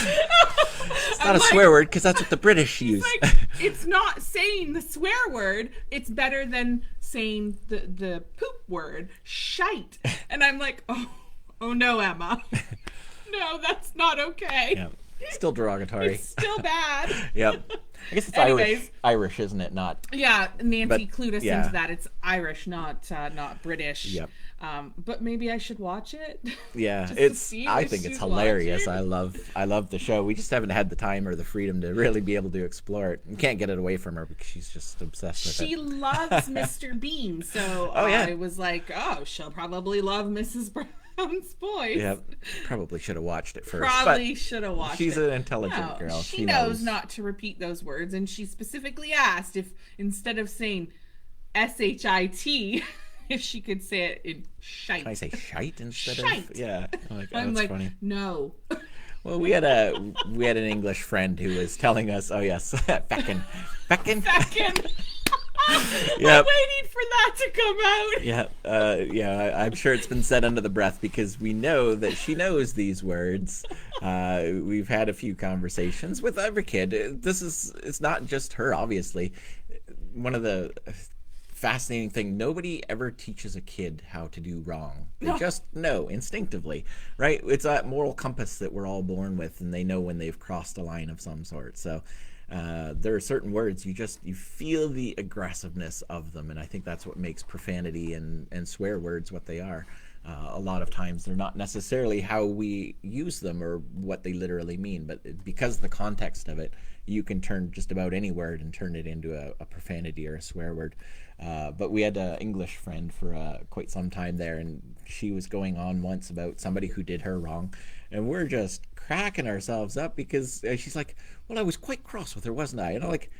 It's not a swear word because that's what the British use. Like, it's not saying the swear word. It's better than saying the poop word, shite. And I'm like, oh no, Emma. No, that's not okay. Yeah. Still derogatory. It's still bad. Yep. I guess it's Irish, isn't it? Not. Yeah, Nancy clued us into that. It's Irish, not British. Yep. But maybe I should watch it. Yeah, I think it's hilarious. Watching. I love the show. We just haven't had the time or the freedom to really be able to explore it. We can't get it away from her because she's just obsessed with it. She loves Mr. Bean, so I was like, oh, she'll probably love Mrs. Brown's Boys. Yeah, probably should have watched it first. Probably should have watched it. She's an intelligent girl. She knows not to repeat those words, and she specifically asked if instead of saying shit, if she could say it in shite. Can I say shite instead shite. Of? Yeah. I'm like, funny. No. Well, we had an English friend who was telling us, oh yes, feckin'. Yep. I'm waiting for that to come out. Yeah, I'm sure it's been said under the breath because we know that she knows these words. We've had a few conversations with every kid. It's not just her, obviously. One of the fascinating thing, nobody ever teaches a kid how to do wrong. They just know instinctively, right? It's that moral compass that we're all born with, and they know when they've crossed a line of some sort. So there are certain words you feel the aggressiveness of them, and I think that's what makes profanity and swear words what they are. A lot of times they're not necessarily how we use them or what they literally mean, but because of the context of it, you can turn just about any word and turn it into a profanity or a swear word. But we had an English friend for quite some time there, and she was going on once about somebody who did her wrong, and we're just cracking ourselves up because she's like, well, I was quite cross with her, wasn't I? And I'm like,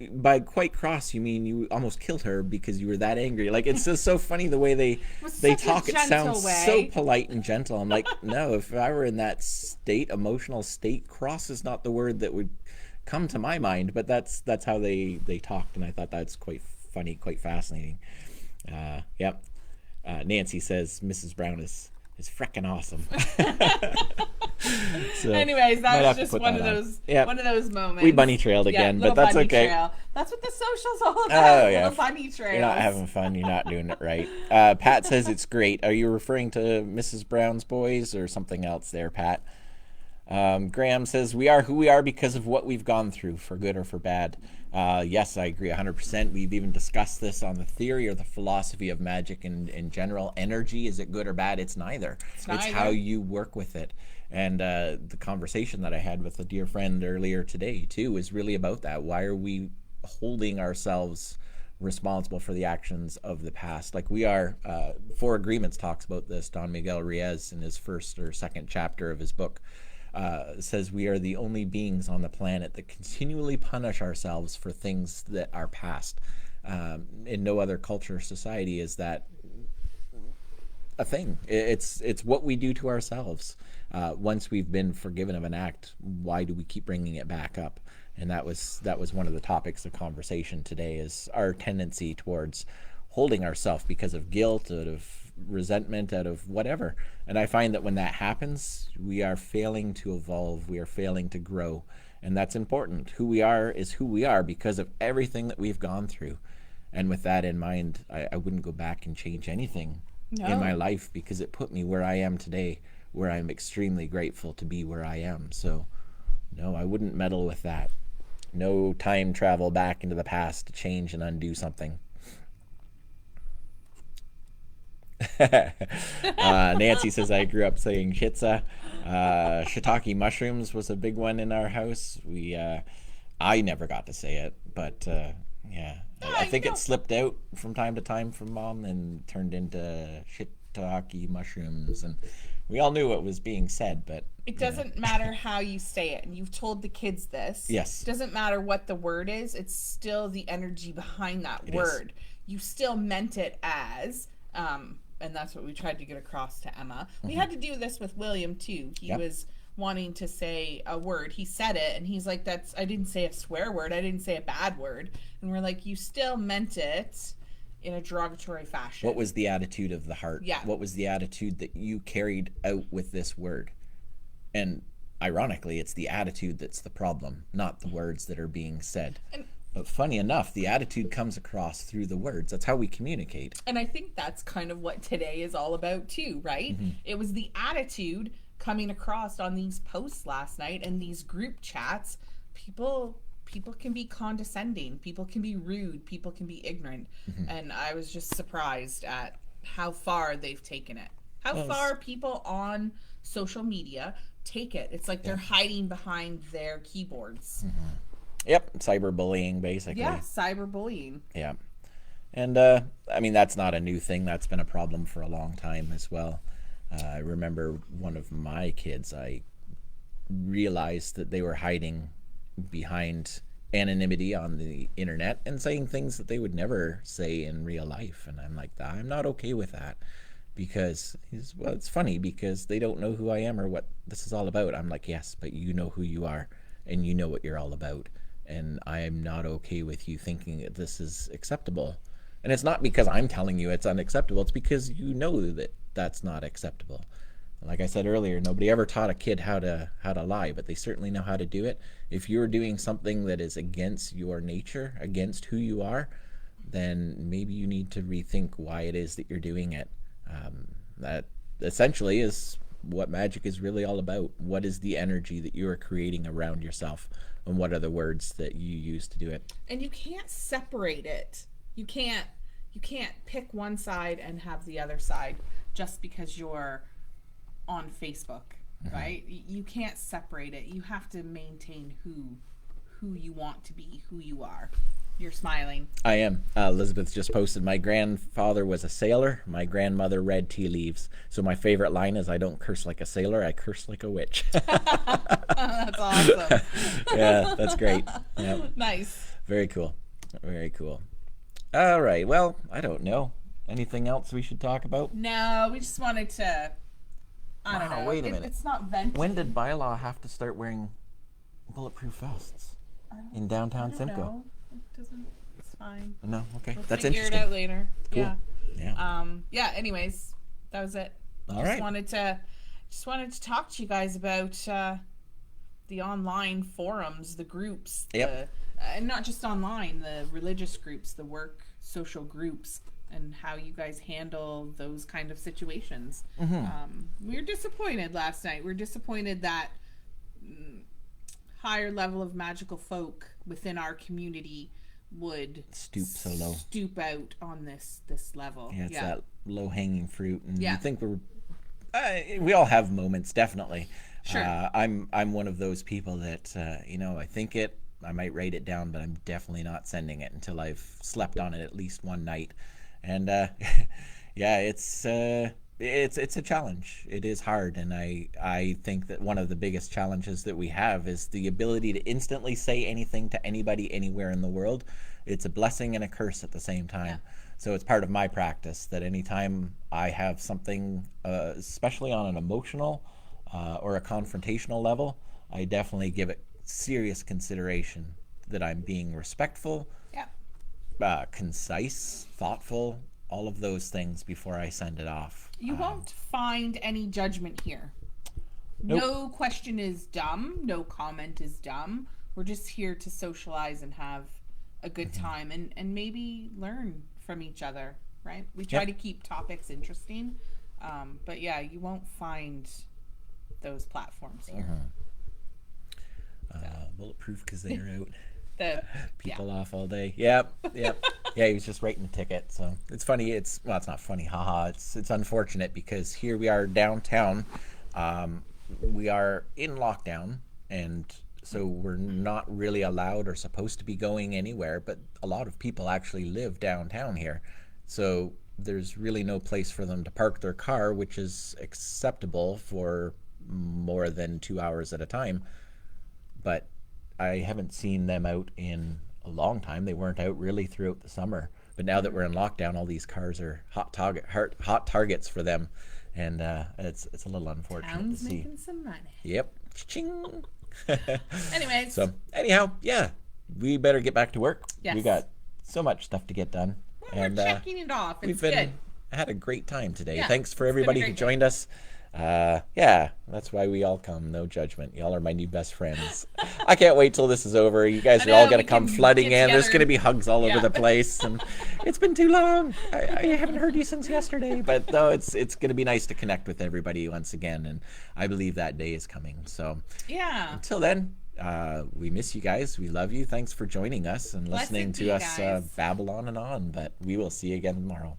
by quite cross, you mean you almost killed her because you were that angry? Like, it's just so funny the way they talk. It sounds so polite and gentle. I'm like, no, if I were in that emotional state, cross is not the word that would come to my mind, but that's how they talked, and I thought that's quite funny, quite fascinating. Yep. Nancy says Mrs. Brown is frickin' awesome. So, anyways, that was just one of those moments. We bunny trailed again, but that's okay. Trail. That's what the social's all about. Oh, yeah. Little bunny trails. You're not having fun. You're not doing it right. Pat says it's great. Are you referring to Mrs. Brown's Boys or something else there, Pat? Graham says, we are who we are because of what we've gone through, for good or for bad. Yes, I agree 100%. We've even discussed this on the theory or the philosophy of magic in general. Energy, is it good or bad? It's neither. It's how you work with it. And the conversation that I had with a dear friend earlier today, too, is really about that. Why are we holding ourselves responsible for the actions of the past? Like we are, Four Agreements talks about this. Don Miguel Ruiz in his first or second chapter of his book says we are the only beings on the planet that continually punish ourselves for things that are past. In no other culture or society is that a thing. It's what we do to ourselves. Once we've been forgiven of an act, why do we keep bringing it back up? And that was one of the topics of conversation today, is our tendency towards holding ourselves because of guilt, out of resentment, out of whatever. And I find that when that happens, we are failing to evolve, we are failing to grow, and that's important. Who we are is who we are because of everything that we've gone through. And with that in mind, I wouldn't go back and change anything in my life, because it put me where I am today, where I'm extremely grateful to be where I am. So no, I wouldn't meddle with that. No time travel back into the past to change and undo something. Nancy says, I grew up saying shitza. Shiitake mushrooms was a big one in our house. I never got to say it, but yeah. I think it slipped out from time to time from Mom and turned into shiitake mushrooms. And we all knew what was being said, but... It doesn't matter how you say it. And you've told the kids this. Yes. It doesn't matter what the word is. It's still the energy behind that word. You still meant it as... and that's what we tried to get across to Emma. We had to do this with William too. He was wanting to say a word. He said it, and he's like, I didn't say a swear word. I didn't say a bad word. And we're like, you still meant it in a derogatory fashion. What was the attitude of the heart? Yeah. What was the attitude that you carried out with this word? And ironically, it's the attitude that's the problem, not the words that are being said. But funny enough, the attitude comes across through the words. That's how we communicate. And I think that's kind of what today is all about too, right? It was the attitude coming across on these posts last night and these group chats. People can be condescending. People can be rude. People can be ignorant. And I was just surprised at how far they've taken it. How far people on social media take it. It's like they're hiding behind their keyboards. Yep, cyberbullying, basically. Yeah, cyberbullying. Yeah. And, I mean, that's not a new thing. That's been a problem for a long time as well. I remember one of my kids, I realized that they were hiding behind anonymity on the internet and saying things that they would never say in real life. And I'm like, I'm not okay with that. Because, well, it's funny because they don't know who I am or what this is all about. I'm like, yes, but you know who you are and you know what you're all about. And I am not okay with you thinking that this is acceptable. And it's not because I'm telling you it's unacceptable. It's because you know that that's not acceptable. Like I said earlier, nobody ever taught a kid how to lie, but they certainly know how to do it. If you're doing something that is against your nature, against who you are, then maybe you need to rethink why it is that you're doing it. That essentially is what magic is really all about. What is the energy that you are creating around yourself? And what are the words that you use to do it? And you can't separate it. You can't pick one side and have the other side just because you're on Facebook, right? You can't separate it. You have to maintain who you want to be, who you are. You're smiling. I am. Elizabeth just posted, my grandfather was a sailor. My grandmother read tea leaves. So my favorite line is, I don't curse like a sailor, I curse like a witch. That's awesome. Yeah, that's great. Yep. Nice. Very cool. Very cool. All right. Well, I don't know. Anything else we should talk about? No, we just wanted to, I don't know. Wait a minute. It's not venting. When did Bylaw have to start wearing bulletproof vests in downtown Simcoe? It doesn't. It's fine. No. Okay. We'll That's figure interesting. it out later. Cool. Yeah. Yeah. Anyways, that was it. All right. Just wanted to talk to you guys about the online forums, the groups. Yep. And not just online, the religious groups, the work social groups, and how you guys handle those kind of situations. We were disappointed last night. We're disappointed that higher level of magical folk within our community would stoop out on this level. Yeah, it's that low-hanging fruit. And you think we all have moments, definitely. Sure. I'm one of those people that, I think I might write it down, but I'm definitely not sending it until I've slept on it at least one night. And it's a challenge. It is hard, and I think that one of the biggest challenges that we have is the ability to instantly say anything to anybody anywhere in the world. It's a blessing and a curse at the same time. Yeah. So it's part of my practice that anytime I have something, especially on an emotional or a confrontational level, I definitely give it serious consideration, that I'm being respectful, concise, thoughtful, all of those things before I send it off. You won't find any judgment here. Nope. No question is dumb. No comment is dumb. We're just here to socialize and have a good time and maybe learn from each other, right? We try to keep topics interesting. But yeah, you won't find those platforms here. Bulletproof because they're out. People off all day. Yep. Yeah, he was just writing a ticket. So it's funny. It's not funny. Haha. It's unfortunate because here we are downtown. We are in lockdown, and so we're not really allowed or supposed to be going anywhere. But a lot of people actually live downtown here, so there's really no place for them to park their car, which is acceptable for more than 2 hours at a time. But I haven't seen them out in a long time. They weren't out really throughout the summer. But now that we're in lockdown, all these cars are hot targets for them, and it's a little unfortunate Town's to see. Making some money. Yep. Ching. Anyways. So anyhow, yeah, we better get back to work. Yes. We got so much stuff to get done. Well, we're checking it off. It's good. Had a great time today. Yeah, Thanks for everybody who joined us. Yeah, that's why we all come. No judgment. Y'all are my new best friends. I can't wait till this is over. You guys are all going to come flooding in. There's going to be hugs all over the place. And it's been too long. I haven't heard you since yesterday. But no, it's going to be nice to connect with everybody once again. And I believe that day is coming. So yeah. Until then, we miss you guys. We love you. Thanks for joining us and listening to us babble on and on. But we will see you again tomorrow.